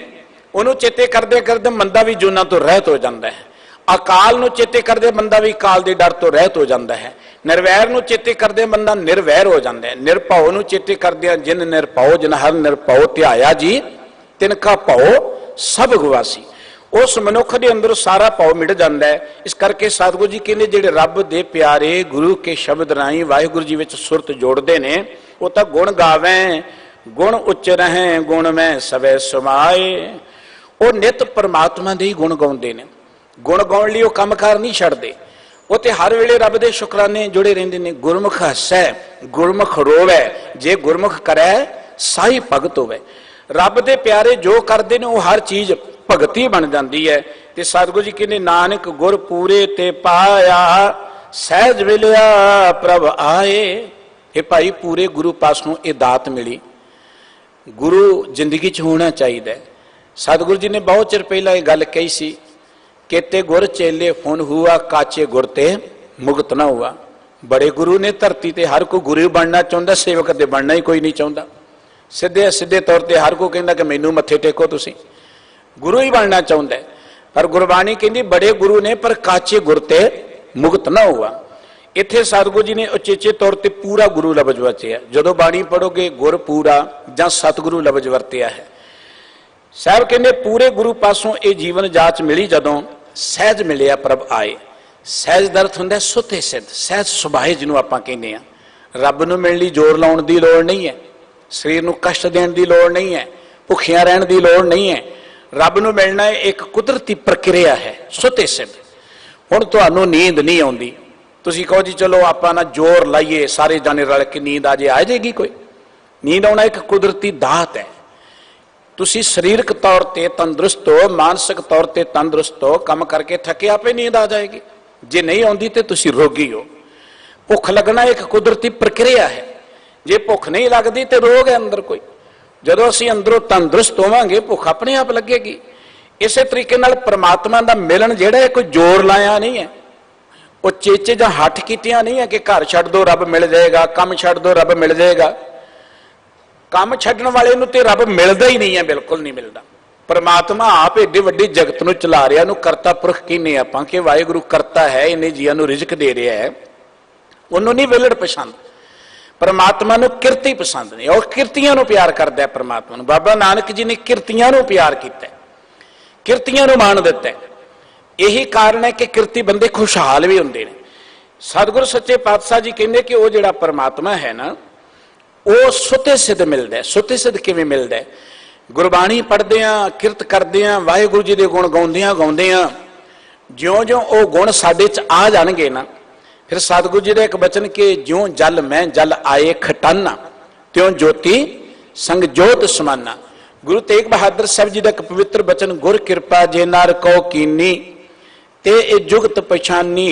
ਉਹਨੂੰ ਚੇਤੇ ਕਰਦੇ ਕਰਦੇ ਬੰਦਾ ਵੀ ਜੂਨਾਂ ਤੋਂ ਰਹਿਤ ਹੋ ਜਾਂਦਾ ਹੈ। ਅਕਾਲ ਨੂੰ ਚੇਤੇ ਕਰਦੇ ਬੰਦਾ ਵੀ ਕਾਲ ਦੇ ਡਰ ਤੋਂ ਰਹਿਤ ਹੋ ਜਾਂਦਾ ਹੈ। ਨਿਰਵੈਰ ਨੂੰ ਚੇਤੇ ਕਰਦੇ ਬੰਦਾ ਨਿਰਵੈਰ ਹੋ ਜਾਂਦਾ ਹੈ। ਨਿਰਭਉ ਨੂੰ ਚੇਤੇ ਕਰਦਿਆਂ ਜਿਨ ਨਿਰਭਉ ਜਿਨ ਹਰ ਨਿਰਭਉ ਧਿਆਇਆ ਜੀ ਤਿਨ ਕਾ ਭਉ ਸਭ ਗਵਾਸੀ। ਉਸ ਮਨੁੱਖ ਦੇ ਅੰਦਰ ਸਾਰਾ ਭਉ ਮਿਟ ਜਾਂਦਾ ਹੈ। ਇਸ ਕਰਕੇ ਸਤਿਗੁਰੂ ਜੀ ਕਹਿੰਦੇ ਜਿਹੜੇ ਰੱਬ ਦੇ ਪਿਆਰੇ ਗੁਰੂ ਕੇ ਸ਼ਬਦ ਰਾਹੀਂ ਵਾਹਿਗੁਰੂ ਜੀ ਵਿੱਚ ਸੁਰਤ ਜੋੜਦੇ ਨੇ, ਉਹ ਤਾਂ ਗੁਣ ਗਾਵੇਂ ਗੁਣ ਉੱਚ ਰਹੇ ਗੁਣ ਮੈਂ ਸਵੇ ਸਮਾਏ। ਉਹ ਨਿਤ ਪਰਮਾਤਮਾ ਦੇ ਹੀ ਗੁਣ ਗਾਉਂਦੇ ਨੇ। ਗੁਣ ਗਾਉਣ ਲਈ ਉਹ ਕੰਮਕਾਰ ਨਹੀਂ ਛੱਡਦੇ, ਉਹ ਤੇ ਹਰ ਵੇਲੇ ਰੱਬ ਦੇ ਸ਼ੁਕਰਾਨੇ ਜੁੜੇ ਰਹਿੰਦੇ ਨੇ। ਗੁਰਮੁਖ ਹੱਸੈ ਗੁਰਮੁਖ ਰੋਵੈ, ਜੇ ਗੁਰਮੁਖ ਕਰੈ ਸਾਈ ਭਗਤ ਹੋਵੇ। ਰੱਬ ਦੇ ਪਿਆਰੇ ਜੋ ਕਰਦੇ ਨੇ ਉਹ ਹਰ ਚੀਜ਼ ਭਗਤੀ ਬਣ ਜਾਂਦੀ ਹੈ। ਤੇ ਸਤਿਗੁਰੂ ਜੀ ਕਹਿੰਦੇ ਨਾਨਕ ਗੁਰ ਪੂਰੇ ਤੇ ਪਾਇਆ ਸਹਿਜ ਮਿਲਿਆ ਪ੍ਰਭ ਆਏ। ਇਹ ਭਾਈ ਪੂਰੇ ਗੁਰੂ ਪਾਸੋਂ ਇਹ ਦਾਤ ਮਿਲੀ। ਗੁਰੂ ਜ਼ਿੰਦਗੀ 'ਚ ਹੋਣਾ ਚਾਹੀਦਾ। ਸਤਿਗੁਰੂ ਜੀ ਨੇ ਬਹੁਤ ਚਿਰ ਪਹਿਲਾਂ ਇਹ ਗੱਲ ਕਹੀ ਸੀ, केते गुर चेले फुन हुआ काचे गुर ते मुगत ना हुआ। बड़े गुरु ने धरती ते हर कोई गुरु बनना चाहता, सेवक ते बनना ही कोई नहीं चाहता। सीधे सीधे तौर पर हर कोई कहता कि मैनू मत्थे टेको, तुसी गुरु ही बनना चाहता है। पर गुरबाणी कहती बड़े गुरु ने पर काचे गुर ते मुगत ना हुआ। इत्थे सतगुरु जी ने उचेचे तौर पर पूरा गुरु लफज वरतिया। जदों बाणी पढ़ोगे गुर पूरा जां सतगुरु लफज वरतिया है। साहब कहते पूरे गुरु पासों ये जीवन जाच मिली जदों सहज मिलिया प्रभ आए। सहज ਦਾ ਅਰਥ ਹੁੰਦਾ ਸੁਤੇ ਸਿੱਧ, ਸਹਿਜ ਸੁਭਾਏ ਜਿਹਨੂੰ ਆਪਾਂ ਕਹਿੰਦੇ ਆ। ਰੱਬ ਨੂੰ ਮਿਲਣ ਲਈ ਜ਼ੋਰ ਲਾਉਣ ਦੀ ਲੋੜ ਨਹੀਂ ਹੈ, ਸਰੀਰ ਨੂੰ ਕਸ਼ਟ ਦੇਣ ਦੀ ਲੋੜ ਨਹੀਂ ਹੈ, ਭੁੱਖਿਆਂ ਰਹਿਣ ਦੀ ਲੋੜ ਨਹੀਂ ਹੈ। ਰੱਬ ਨੂੰ ਮਿਲਣਾ ਇੱਕ ਕੁਦਰਤੀ ਪ੍ਰਕਿਰਿਆ ਹੈ, ਸੁਤੇ ਸਿੱਧ। ਹੁਣ ਤੁਹਾਨੂੰ ਨੀਂਦ ਨਹੀਂ ਆਉਂਦੀ, ਤੁਸੀਂ ਕਹੋ ਜੀ ਚਲੋ ਆਪਾਂ ਨਾ ਜ਼ੋਰ ਲਾਈਏ ਸਾਰੇ ਜਾਣੇ ਰਲ ਕੇ ਨੀਂਦ ਆ ਜਾਏਗੀ ਕੋਈ? ਨੀਂਦ ਆਉਣਾ ਇੱਕ ਕੁਦਰਤੀ ਦਾਤ ਹੈ। ਤੁਸੀਂ ਸਰੀਰਕ ਤੌਰ ਤੇ ਤੰਦਰੁਸਤ ਹੋ, ਮਾਨਸਿਕ ਤੌਰ ਤੇ ਤੰਦਰੁਸਤ ਹੋ, ਕੰਮ ਕਰਕੇ ਥੱਕੇ ਆਪੇ ਨੀਂਦ ਆ ਜਾਏਗੀ। ਜੇ ਨਹੀਂ ਆਉਂਦੀ ਤੇ ਤੁਸੀਂ ਰੋਗੀ ਹੋ। ਭੁੱਖ ਲੱਗਣਾ ਇੱਕ ਕੁਦਰਤੀ ਪ੍ਰਕਿਰਿਆ ਹੈ। ਜੇ ਭੁੱਖ ਨਹੀਂ ਲੱਗਦੀ ਤੇ ਰੋਗ ਹੈ ਅੰਦਰ ਕੋਈ। ਜਦੋਂ ਅਸੀਂ ਅੰਦਰੋਂ ਤੰਦਰੁਸਤ ਹੋਵਾਂਗੇ ਭੁੱਖ ਆਪਣੇ ਆਪ ਲੱਗੇਗੀ। ਇਸੇ ਤਰੀਕੇ ਨਾਲ ਪ੍ਰਮਾਤਮਾ ਦਾ ਮਿਲਣ ਜਿਹੜਾ ਹੈ ਕੋਈ ਜ਼ੋਰ ਲਾਇਆ ਨਹੀਂ ਹੈ, ਉਹ ਚੇਚੇ ਜਾਂ ਹੱਠ ਕੀਤੀਆਂ ਨਹੀਂ ਹੈ ਕਿ ਘਰ ਛੱਡ ਦੋ ਰੱਬ ਮਿਲ ਜਾਏਗਾ, ਕੰਮ ਛੱਡ ਦੋ ਰੱਬ ਮਿਲ ਜਾਏਗਾ। ਕੰਮ ਛੱਡਣ ਵਾਲੇ ਨੂੰ ਤੇ ਰੱਬ ਮਿਲਦਾ ਹੀ ਨਹੀਂ ਹੈ, ਬਿਲਕੁਲ ਨਹੀਂ ਮਿਲਦਾ। परमात्मा आप एडे वड्डे जगत नूं चला रहा, नूं करता पुरख कहने आपां कि वाहिगुरू करता है, इन्हें जीआं नूं रिजक दे रहा है। उन्होंने नहीं विलड़ पसंद, परमात्मा नूं किरती पसंद नहीं, और किरतियां नूं प्यार करता है परमात्मा नूं। बाबा नानक जी ने किरतियां नूं प्यार किया, किरतियां नूं मान दिता है। यही कारण है कि किरती बंदे खुशहाल भी हुंदे ने। सतगुरु सच्चे पातशाह जी कहते कि वो जिहड़ा परमात्मा है ना, वो सुते सिद्ध मिलता है। सुते सिद्ध किवें मिलता है? गुरबाणी पढ़दियां, किरत करदियां, वाहिगुरू जी दे गुण गाउंदियां गाउंदियां ज्यों ज्यों वो गुण साडे च आ जाणगे ना, फिर सतगुरु जी का एक बचन कि ज्यों जल मैं जल आए खटाना, त्यों ज्योति संग जोत समाना। गुरु तेग बहादुर साहब जी का एक पवित्र बचन, गुर कृपा जे नार कौ कीनी ते ए जुगत पछानी,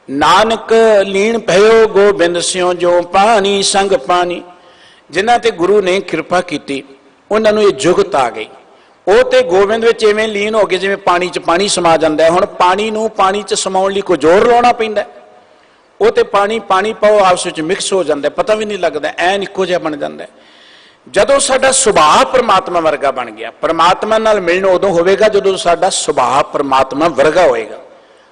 नानक लीन भयो गोबिंद स्यों जो पानी संग पानी। जिन्हां ते गुरु ने कृपा की उन्होंने ये जुगत आ गई, वो तो गोबिंद विच इवें लीन हो गए जिवें पानी च पानी समा जाता है। हुण पानी नूं पानी च समाउण लई कोई जोर लाउणा पैंदा है, वो तो पानी पानी पाओ आपस में मिक्स हो जाता है, पता भी नहीं लगता, ऐन इक्को जिहा बन जाता है। जदों साडा सुभाव परमात्मा वर्गा बन गया, परमात्मा नाल मिलन उदों होवेगा जदों साडा सुभाव परमात्मा वर्गा होएगा।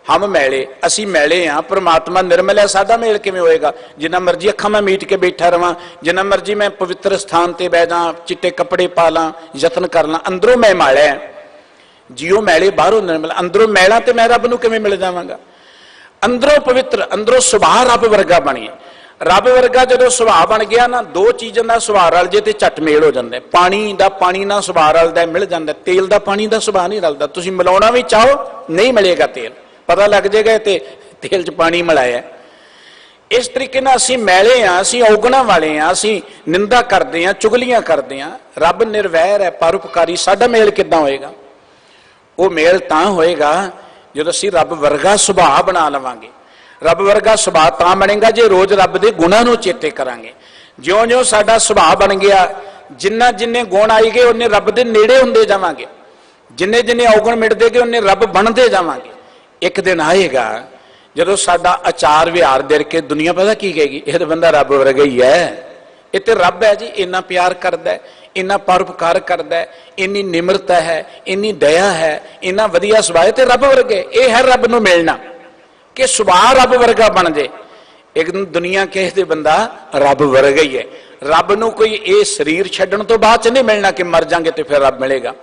हम मैले, असी मैले हाँ, परमात्मा निर्मल है, साडा मेल किवें होएगा? जिन्ना मर्जी अखां मैं मीट के बैठा रहां, जिन्ना मर्जी मैं पवित्र स्थान ते बह जां, चिट्टे कपड़े पा लां, यतन कर लां, अंदरों मैं मैला है। जियो मैले बाहरों निर्मल, अंदरों मैला ते मैं रब नूं किवें मिल जावांगा? अंदरों पवित्र, अंदरों सुभाव रब वर्गा बनिए। रब वर्गा जो सुभाव बन गया ना, दो चीज़ों का सुभाव रल जे तो झट मेल हो जाता है। पानी का पानी ना सुभाव रलता मिल जाता, तेल का पानी का सुभाव नहीं रलता। तुसीं मिलाउणा भी चाहो नहीं मिलेगा तेल, पता लग जाएगा ते तेल च पानी मिलाया। इस तरीके नाल असीं मैले हाँ, असीं औगणा वाले हाँ, असीं निंदा करते हैं, चुगलियां करते हैं। रब निर्वैर है, परोपकारी, साडा मेल किद्दां होएगा? वो मेल तां होएगा जो असीं रब वर्गा सुभाव बना लवांगे। रब वर्गा सुभाव तां बनेगा जे रोज रब दे गुणां नूं चेते करांगे। ज्यों ज्यों साडा सुभाव बन गया, जिन्ना जिन्ने गुण आई गए उन्ने रब दे नेड़े हुंदे जावांगे, जिन्ने जिन्ने अवगुण मिटदे गए उन्ने रब बनते जावांगे। एक दिन आएगा जदों साडा आचार विहार देख के दुनिया पता की कहेगी, यह तो बंदा रब वर्गा ही है, ये तो रब है जी, इन्ना प्यार करदा है, इन्ना परोपकार करदा है, इन्नी निमरता है, इन्नी दया है, इन्ना वधिया सुभाव ते रब वर्गे। ये है रब नूं मिलना कि सुभाव रब वर्गा बन जाए। एक दिन दुनिया कहते बंदा रब वर्गा ही है। रब नूं कोई ये शरीर छड्डण तो बाद च नहीं मिलना कि मर जाएंगे तो फिर रब मिलेगा।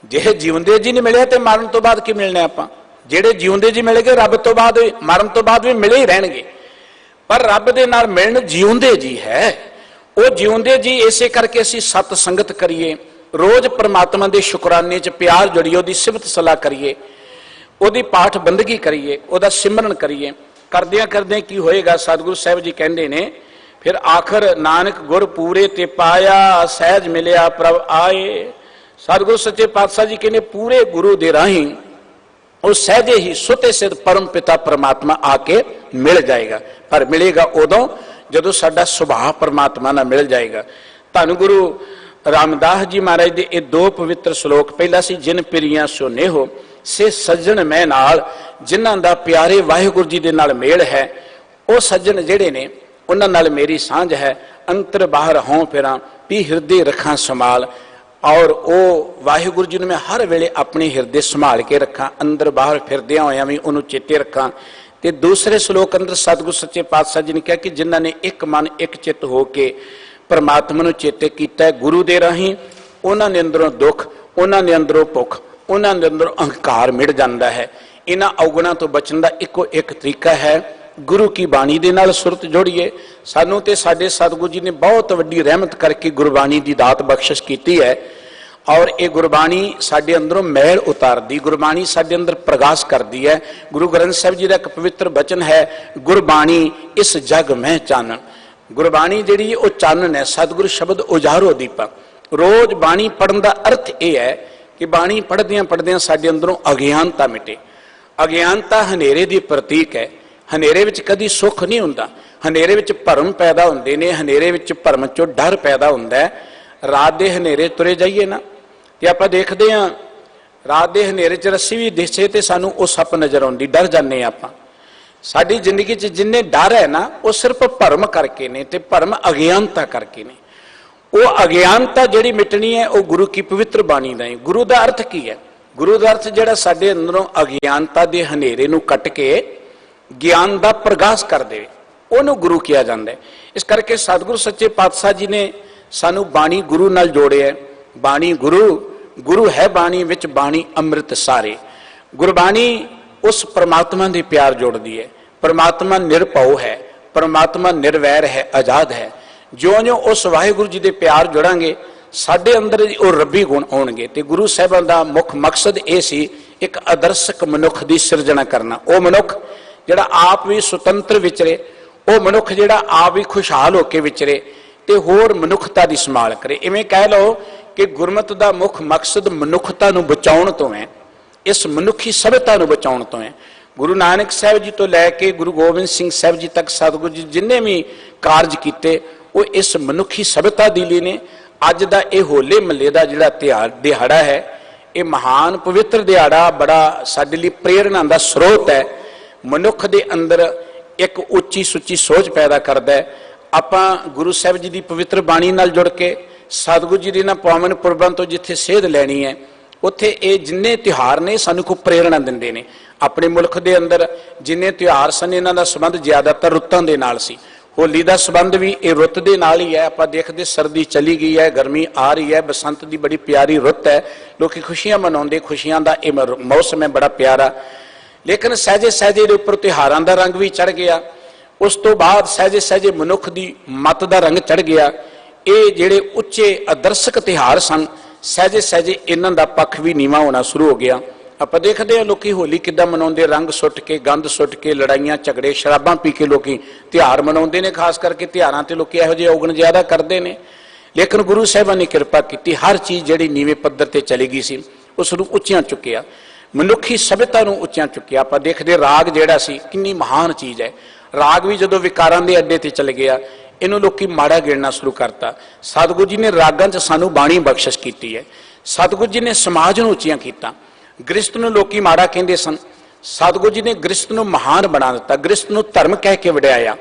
जे जीवंदे जी नहीं मिले तो मरण तो बाद की मिलने आपां? जेड़े जीवंदे जी मिल गए रब तो बाद मरण तो बाद भी मिले ही रहणगे। पर रब दे नाल मिलन जीवंदे जी है, वो जीवंदे जी इसे करके असीं सत संगत करिए, रोज परमात्मा दे शुकराने च प्यार जोड़िए, उहदी सिफत सलाह करिए, उहदी पाठ बंदगी करिए, उहदा सिमरन करिए। करदियां करदियां की होएगा? सतगुरु साहब जी कहंदे ने, फिर आखिर नानक गुर पूरे ते पाया, सहज मिलिया प्रभ आए। सतगुरु सच्चे पातशाह जी कहने पूरे गुरु दे राहीं उस सहजे ही सुते सिद्ध परम पिता परमात्मा आके मिल जाएगा। पर मिलेगा उदों जदों साडा सुभाव परमात्मा नाल मिल जाएगा। धन गुरु रामदास जी महाराज दे ये दो पवित्र श्लोक, पहला सी जिन पिरियां सोने हो से सज्जन मैं नाल, जिन्हां दा प्यारे वाहिगुरू जी दे नाल मेल है, वो सज्जन जिहड़े ने उन्हां नाल मेरी सांझ है। अंतर बाहर हों फिरां पी हिरदे रखां संभाल, और वो वाहिगुरू जी ने मैं हर वेले अपने हिरदे संभाल के रखा, अंदर बाहर फिरदियां होया भी उन्होंने चेते रखा। ते दूसरे श्लोक अंदर सतगुरु सच्चे पातशाह जी ने कहा कि जिन्हां ने एक मन एक चित्त होके परमात्मा नूं चेते कीता है गुरु दे राहीं, उन्हां दे अंदरों दुख, उन्हां दे अंदरों भुख, उन्हां दे अंदरों अहंकार मिट जाता है। इन्हां अवगुणां तो बचण दा इक्को एक तरीका है, गुरु की बाणी दे नाल सुरत जोड़िए। सानू ते साडे सतगुरु जी ने बहुत वड्डी रहमत करके गुरबाणी की दात बख्शिश की है, और ये गुरबाणी साडे अंदरों मैल उतारदी, गुरबाणी साडे अंदर प्रकाश करती है। गुरु ग्रंथ साहिब जी का एक पवित्र वचन है, गुरबाणी इस जग में चानन। गुरबाणी जिहड़ी है वो चानन है, सतगुरु शब्द उजारो दीपा। रोज बाणी पढ़न का अर्थ यह है कि बाणी पढ़दियां पढ़दियां साडे अंदरों अज्ञानता मिटे। अज्ञानता हनेरे की प्रतीक है। हनेरे विच कदी सुख नहीं हुंदा, हनेरे विच भरम पैदा हुंदे ने, हनेरे विच भरम चों डर पैदा हुंदा है। रात दे हनेरे तुरे जाइए ना ते आपां देखदे हां, रात दे हनेरे च रस्सी भी दिसे ते सानू वो सप नज़र आउंदी, डर जाने आपां। साडी जिंदगी च जिन्ने डर है ना वो सिर्फ भरम करके ने, ते भरम अज्ञानता करके ने। वो अज्ञानता जिहड़ी मिटनी है वो गुरु की पवित्र बाणी दा है। गुरु दा अर्थ की है? गुरु दा अर्थ जिहड़ा साडे अंदरों अज्ञानता दे हनेरे नूं कट के ज्ञान का प्रकाश कर दे, उन्होंने गुरु किया जाता है। इस करके सतगुरु सच्चे पातशाह जी ने सानू बाणी गुरु नाल जोड़िया। बाणी गुरु, गुरु है बाणी विच बाणी अमृत सारे। गुरबाणी उस परमात्मा के प्यार जोड़ती है। परमात्मा निरभउ है, परमात्मा निर्वैर है, आजाद है। ज्यों ज्यों उस वाहिगुरू जी के प्यार जुड़ांगे साडे अंदर वो रब्बी गुण आउणगे। ते गुरु साहिबां दा मुख मकसद ये सी एक आदर्शक मनुख की सिरजना करना। वो मनुख जिहड़ा आप भी सुतंत्र विचरे, वो मनुख जिहड़ा आप भी खुशहाल होकर विचरे ते होर मनुखता की संभाल करे। इवें कह लो कि गुरमत का मुख मकसद मनुखता नूं बचाउण तो है, इस मनुखी सभ्यता नूं बचाउण तो है। गुरु नानक साहब जी तो लैके गुरु गोबिंद सिंह साहब जी तक सतगुरु जी जिन्हें भी कारज किए वो इस मनुखी सभ्यता दी लिए ने। अज का यह होले महल्ले का जिहड़ा दिहाड़ा है, ये महान पवित्र दिहाड़ा बड़ा साडे लई प्रेरणा का स्रोत है। मनुख के अंदर एक उच्ची सुच्ची सोच पैदा करता है। आपां गुरु साहब जी की पवित्र बाणी नाल जुड़ के सतगुरु जी के पावन पुरबां तो जिथे सेध लैनी है उत्थे ये जिन्ने त्यौहार ने सानू को प्रेरणा दिंदे ने। अपने मुल्क के अंदर जिन्ने त्यौहार सन इन्हां दा संबंध ज्यादातर रुत्तां दे नाल सी। होली का संबंध भी ये रुत के नाल ही है। आपां देखदे सर्दी चली गई है, गर्मी आ रही है, बसंत की बड़ी प्यारी रुत है, लोग खुशियां मनाउंदे, खुशियां का यह मौसम है बड़ा प्यारा। लेकिन सहजे सहजे के उपर त्योहारों का रंग भी चढ़ गया। उस तो बाद सहजे सहजे मनुख की मत का रंग चढ़ गया। ये जिहड़े उच्चे आदर्शक त्यौहार सन सहजे सहजे इन्हां दा पक्ष भी नीवा होना शुरू हो गया। आप देखते हैं लोग होली किद्दां मनाउंदे, रंग सुट के, गंद सुट के, लड़ाइयां झगड़े शराबां पी के लोग त्यौहार मनाउंदे ने। खास करके त्यौहारां ते लोग इहो जिहे औगण ज्यादा करते हैं। लेकिन गुरु साहिबां ने कृपा की, हर चीज़ जिहड़ी नीवें पद्धर ते चली गई सी उसनूं उच्चियां चुक्या, मनुखी सभ्यता नूं उच्चियां चुक्या। आप देखते राग जिहड़ा सी कितनी महान चीज़ है। राग भी जदों विकारां दे अड्डे ते चल गया, इन्हों लोग माड़ा गिणना शुरू करता। सतगुरु जी ने रागां च सानू बाणी बख्शिश की है। सतगुरु जी ने समाज नूं उच्चियां कीता। गृहस्थ नूं लोकी माड़ा कहंदे सन, सतगुरु जी ने गृहस्थ नूं महान बना दिता, गृहस्थ नूं धर्म कह के वड़ाया।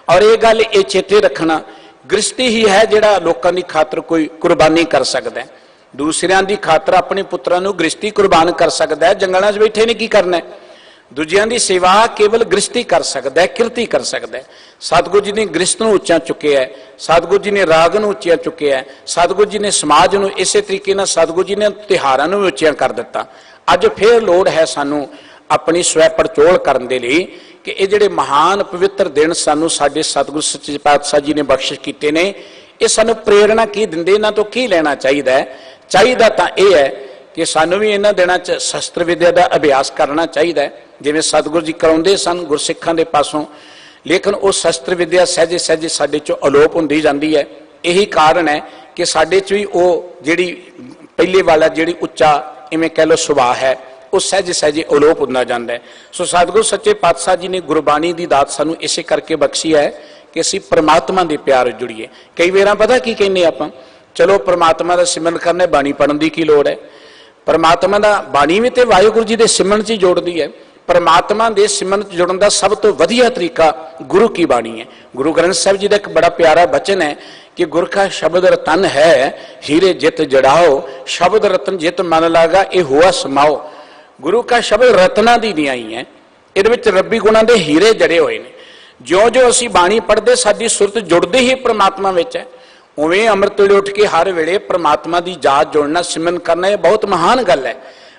और ये गल ये चेते रखना, गृहस्थी ही है जिहड़ा लोकां दी खातर कोई कुर्बानी कर सकदा है। दूसरियां दी खातर अपने पुत्रां नूं गृहस्थी कुर्बान कर सकदा है। जंगलां 'च बैठे ने की करना है? दूजियां दी सेवा केवल गृहस्थी कर सकता है, किरती कर सकता है। सतगुरु जी ने गृहस्थ नूं उच्चा चुक्या है, सतगुरु जी ने राग नूं उच्चा चुक्या है, सतगुरु जी ने समाज नूं इसे तरीके नाल सतगुरु जी ने त्यौहारां नूं भी उच्चा कर दिता। अज फिर लोड़ है सानू अपनी स्वै पड़चोल करने के लिए कि ये जिहड़े महान पवित्र दिन सानू साडे सतगुरु सच्चे पातशाह जी ने बख्शिश किए ने, ये सानू प्रेरणा की दिंदे, इन्हां तो की लेना चाहिए? चाहिए तो यह है कि सानू भी इन्हां दिनां च शस्त्र विद्या का अभ्यास करना चाहिए जिवें सतगुरु जी कराउंदे सन गुरसिखां दे पासों। लेकिन वो शस्त्र विद्या सहजे सहजे साडे चों अलोप हुंदी जांदी है। यही कारण है कि साडे च भी वो जिहड़ी पहले वाला जिहड़ी उच्चा इवें कह लो सुभाव है वो सहजे सहजे अलोप होंदा जांदा है। सो सतगुरु सच्चे पातशाह जी ने गुरबाणी की दात सानू इसे करके बख्शी है कि असीं परमात्मा के प्यार जुड़िए। कई बार पता की कहने आपां, चलो परमात्मा का सिमरन करना, बाणी पढ़न की लोड़ है। परमात्मा का बाणी भी तो वाहिगुरू जी के सिमरन च जोड़ती है। परमात्मा के सिमरन जुड़न का सब तो वधिया तरीका गुरु की बाणी है। गुरु ग्रंथ साहिब जी का एक बड़ा प्यारा वचन है कि गुर का शब्द रतन है, हीरे जित जड़ाओ, शब्द रतन जित मन लागा ये हुआ समाओ। गुरु का शब्द रतना की न्याई है, ये रब्बी गुणों के हीरे जड़े हुए हैं। ज्यों ज्यों असीं बाणी पढ़ते साडी सुरत जुड़दी ही परमात्मा विच है, उवें अमृत वेले उठ के हर वेले परमात्मा की याद जोड़ना, सिमरन करना, ये बहुत महान गल है।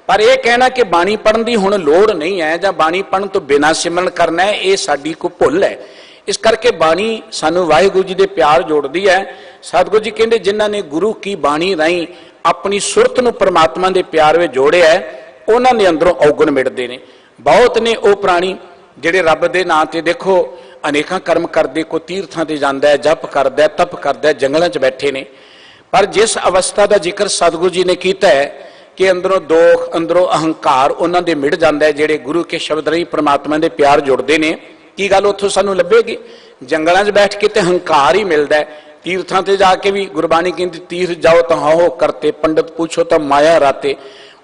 पर यह कहना कि बाणी पढ़न की हुण लोड़ नहीं है जां बाणी पढ़न तो बिना सिमरन करना है, ये साडी कोई भुल है। इस करके बाणी सानू वाहिगुरू जी के प्यार जोड़ती है। सतगुरु जी कहते जिन्हों ने गुरु की बाणी राही अपनी सुरत नूं परमात्मा के प्यार में जोड़िया है, उन्होंने अंदरों अवगुण मिटते हैं। बहुत ने वो प्राणी जिहड़े रब के नां ते देखो अनेकां कर्म करते, कोई तीर्थां ते जांदा है, जप करदा है, तप करदा है, जंगलों च बैठे ने। पर जिस अवस्था का जिक्र सतगुरु जी ने किया है कि अंदरों दोख, अंदरों अहंकार उन्होंने मिट जाता है, जिहड़े गुरु के शब्द रही परमात्मा के प्यार जुड़ते हैं। की गल उत्थों सानू लभेगी? जंगलों च बैठ के तो हंकार ही मिलता है। तीर्थां ते जाके भी गुरबाणी कहती तीर्थ जाओ तो हो करते, पंडित पूछो तो माया राते।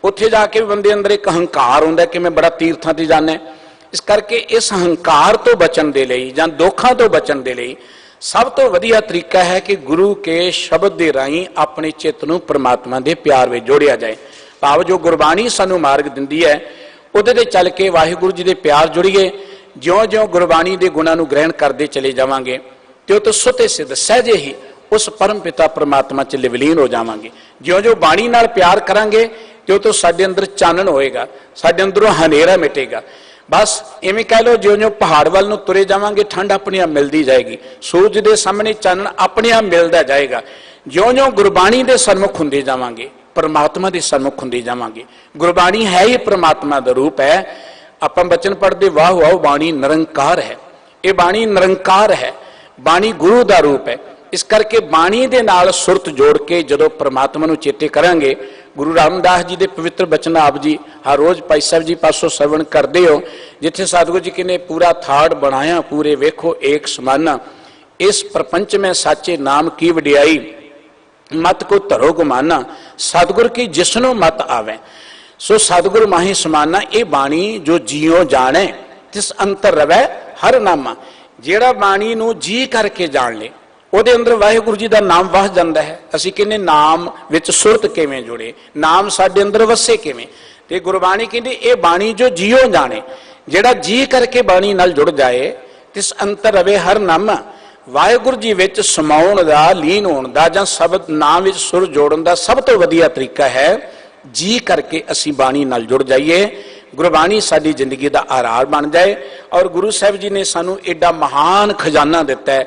उत्थे जाके भी बंदे अंदर एक हंकार होंदा कि मैं बड़ा तीर्थां ते जाना। इस करके इस हंकार तो बचन दे लई जां दोखां तो बचन दे लई सब तो वधिया तरीका है कि गुरु के शब्द के राही अपने चित्त नूं परमात्मा के प्यार में जोड़िया जाए। भाव जो गुरबाणी सानू मार्ग दिंदी है उहदे ते चल के वाहिगुरू जी के प्यार जुड़िए। ज्यों ज्यों गुरबाणी के गुणां नूं ग्रहण करते चले जावांगे त्यों तो सुते सिद्ध सहजे ही उस परम पिता परमात्मा च विलीन हो जावांगे। ज्यों ज्यों बाणी नाल प्यार करांगे त्यों तो साडे अंदर चानण होएगा, साडे अंदरों हनेरा मिटेगा। बस इवें कह लो, ज्यों ज्यों पहाड़ वाल नूं तुरे जावांगे ठंड अपने आप मिलती जाएगी, सूरज के सामने चानण अपने आप मिलता जाएगा। ज्यों ज्यों गुरबाणी के सन्मुख हुंदे जावांगे, परमात्मा के सन्मुख हुंदे जावांगे। गुरबाणी है ही परमात्मा का रूप है। आपां बचन पढ़ते, वाह वाह बाणी निरंकार है। ये बाणी निरंकार है, बाणी गुरु का रूप है। इस करके बाणी दे नाल सुरत जोड़ के जदों परमात्मा नूं चेते करांगे, गुरु रामदास जी के पवित्र बचन आप जी हर रोज भाई साहब जी पासों श्रवण करते हो, जिथे सतगुरु जी ने पूरा थाड़ बनाया, पूरे वेखो एक समाना, इस प्रपंच में साचे नाम की वडियाई, मत को धरो गुमाना, सतगुर की जिसनों मत आवे। सो सतगुरु माही समाना, ये बाणी जो जियो जाने तिस अंतर रवै हर नामा। जेड़ा बाणी नूं जी करके जान ले, ਉਹਦੇ ਅੰਦਰ ਵਾਹਿਗੁਰੂ जी का नाम वस जाता है। ਅਸੀਂ ਕਹਿੰਦੇ नाम ਵਿੱਚ ਸੁਰਤ ਕਿਵੇਂ ਜੁੜੇ, नाम ਸਾਡੇ ਅੰਦਰ ਵਸੇ ਕਿਵੇਂ। ਤੇ ਗੁਰਬਾਣੀ ਕਹਿੰਦੀ ਇਹ ਬਾਣੀ ਜੋ ਜੀਓ ਜਾਣੇ, ਜਿਹੜਾ ਜੀ ਕਰਕੇ ਬਾਣੀ ਨਾਲ ਜੁੜ ਜਾਏ, ਤਿਸ ਅੰਤਰ ਰਵੇ ਹਰ ਨਾਮ। ਵਾਹਿਗੁਰੂ ਜੀ ਵਿੱਚ ਸਮਾਉਣ ਦਾ, ਲੀਨ ਹੋਣ ਦਾ ਜਾਂ ਸ਼ਬਦ ਨਾਮ ਵਿੱਚ ਸੁਰ ਜੋੜਨ ਦਾ ਸਭ ਤੋਂ ਵਧੀਆ ਤਰੀਕਾ ਹੈ ਜੀ ਕਰਕੇ ਅਸੀਂ ਬਾਣੀ ਨਾਲ ਜੁੜ ਜਾਈਏ, ਗੁਰਬਾਣੀ ਸਾਡੀ ਜ਼ਿੰਦਗੀ ਦਾ ਆਧਾਰ ਬਣ ਜਾਏ। ਔਰ ਗੁਰੂ ਸਾਹਿਬ ਜੀ ਨੇ ਸਾਨੂੰ ਐਡਾ ਮਹਾਨ ਖਜ਼ਾਨਾ ਦਿੱਤਾ ਹੈ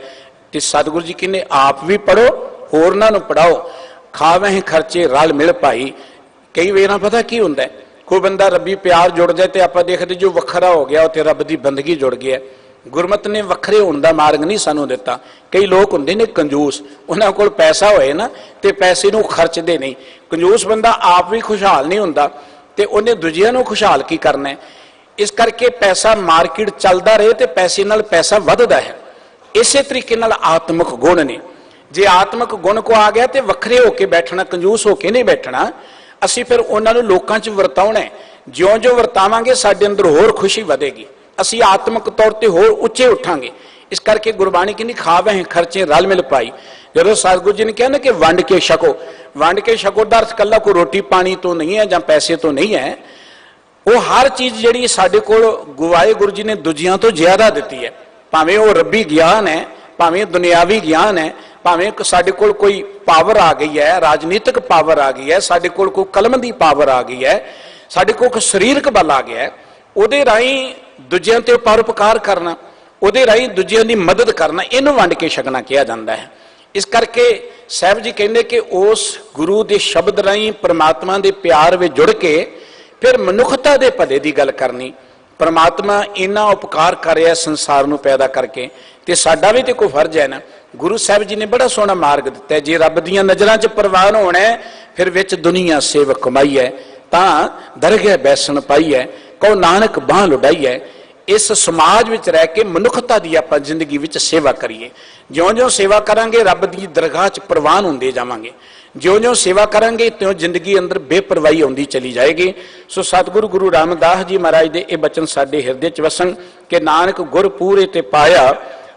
कि सतगुरु जी कहने आप भी पढ़ो, होरनां नूं पढ़ाओ, खावें खर्चे रल मिल पाई। कई बार पता की हुंदा है, कोई बंदा रब्बी प्यार जुड़ जाए तो आप देखते जो वखरा हो गया तो रब की बंदगी जुड़ गया। गुरमत ने वखरे होने का मार्ग नहीं सानू दिता। कई लोग होंदे ने कंजूस, उन्हां कोल पैसा होए ना तो पैसे नूं खर्चदे नहीं। कंजूस बंदा आप भी खुशहाल नहीं हुंदा ते उन्हें दूजियां नूं खुशहाल की करना है। इस करके पैसा मार्केट चलता रहे तो पैसे नाल पैसा वधदा है। इसे तरीके नाल आत्मक गुण ने, जे आत्मक गुण को आ गया तो वखरे होके बैठना, कंजूस होके नहीं बैठना। असी फिर उन्होंने लोगों च वरताउणा है, ज्यों ज्यों वरतावांगे साडे अंदर होर खुशी वधेगी, असी आत्मक तौर पर होर उच्चे उठांगे। इस करके गुरबाणी कहनी खावें खर्चे रल मिल पाई। जो सतगुरु जी ने कहा ना कि वंड के छको, वंड के छको का अर्थ कल्ला कोई रोटी पानी तो नहीं है जां पैसे तो नहीं है, वो हर चीज़ जिहड़ी साडे कोल गुवाए गुरु जी ने दूजियां तो ज्यादा दिती है। भावें वो रब्बी ज्ञान है, भावें दुनियावी ज्ञान है, भावें साडे कोल कोई पावर आ गई है, राजनीतिक पावर आ गई है, साडे कोल कोई कलम की पावर आ गई है, साडे कोल कोई शरीरक बल आ गया है, उहदे राही दूजियां ते परोपकार करना, उहदे राही दूजियां की मदद करना, इहनूं वंड के छकना कहा जाता है। इस करके साहब जी कहते कि उस गुरु के शब्द राही परमात्मा के प्यार में जुड़ के फिर मनुखता के भले की गल करनी। परमात्मा इन्ना उपकार कर रहा संसार नूं पैदा करके, तो साडा भी तो कोई फर्ज है ना। गुरु साहब जी ने बड़ा सोहना मार्ग दिता है, जे रब दीयां नज़रां च प्रवान होना है फिर विच दुनिया सेवक कमाई है, तां दरगह बैसन पाई है, कहो नानक बांह लुटाई है। इस समाज विच रह के मनुखता की आपां जिंदगी विच सेवा करिए। ज्यों ज्यों सेवा करांगे रब की दरगाह च प्रवान होंदे जावांगे, ज्यों ज्यों सेवा करांगे त्यों जिंदगी अंदर बेपरवाही आउंदी चली जाएगी। सो सतगुरु गुरु रामदास जी महाराज दे ये बचन साडे हिरदे च वसन कि नानक गुर पूरे ते पाया,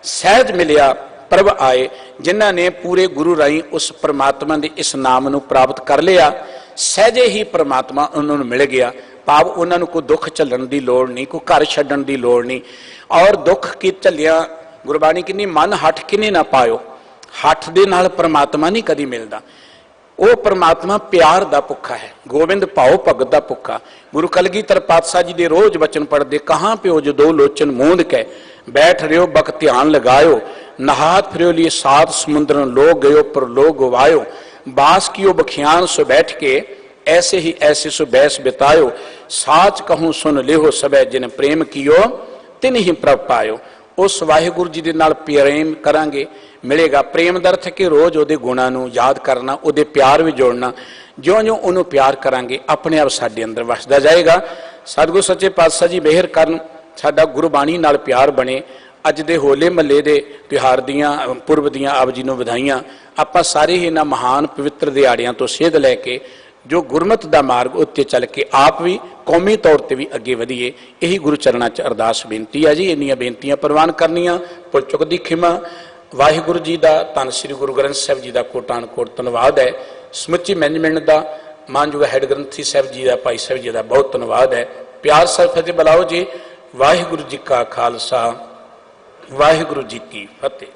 सहज मिलिया प्रभ आए। जिन्हां ने पूरे गुरु राही उस परमात्मा के इस नाम नूं प्राप्त कर लिया, सहजे ही परमात्मा उन्होंने मिल गया। भाव उन्होंने कोई दुख झल्लण की लोड़ नहीं, कोई घर छड्डण की लोड़ नहीं। और दुख की झल्लिया गुरबाणी कहनी मन हठ किने ना पायो, हठ दे नाल परमात्मा नहीं कदी मिलता। वो परमात्मा प्यार का भुखा है, गोविंद भाओ भगत का भुखा। गुरु कलगीधर पातशाह जी के रोज बचन पढ़ते, कहाँ प्यो जो दो लोचन मूंद के, बैठ रहो बक ध्यान लगायो, नहात फिरो लिए सात समुद्र लो गयो पर लो गवायो, बास कियो बखियान सो बैठ के ऐसे ही ऐसे सो बैस बितायो, साच कहूँ सुन लेहो सबे जिन प्रेम कियो तिन ही प्रभ पायो। उस वाहिगुरु जी दे नाल प्रेम करांगे मिलेगा। प्रेम का अर्थ है कि रोज उहदे गुणां नूं याद करना, उहदे प्यार में जोड़ना। ज्यों ज्यों उन्होंने प्यार करांगे अपने आप साडे अंदर वसदा जाएगा। सतगुरु सच्चे पातशाह जी मेहर करन, साडा गुरबाणी नाल प्यार बने। अज दे होले महल्ले दे त्योहार दियां पुरब दियां आप जी नूं वधाइयां। आपां सारे ही इन्हां महान पवित्र दिहाड़ियां तो सेध लैके जो गुरमत का मार्ग उत्ते चल के आप भी कौमी तौर पर भी अगे वधिए, यही गुरु चरणों च अरदास बेनती है जी। इन्नियां बेनतियां प्रवान करनियां, भुल चुक दी खिमा। वाहिगुरु जी का धन श्री गुरु ग्रंथ साहिब जी का कोटान कोट धन्यवाद है। समुची मैनेजमेंट का मानयोग हैड ग्रंथी साहिब जी का भाई साहिब जी का बहुत धन्यवाद है। प्यार सर फतेह बुलाओ जी। वाहिगुरु जी का खालसा, वाहिगुरु जी की फतेह।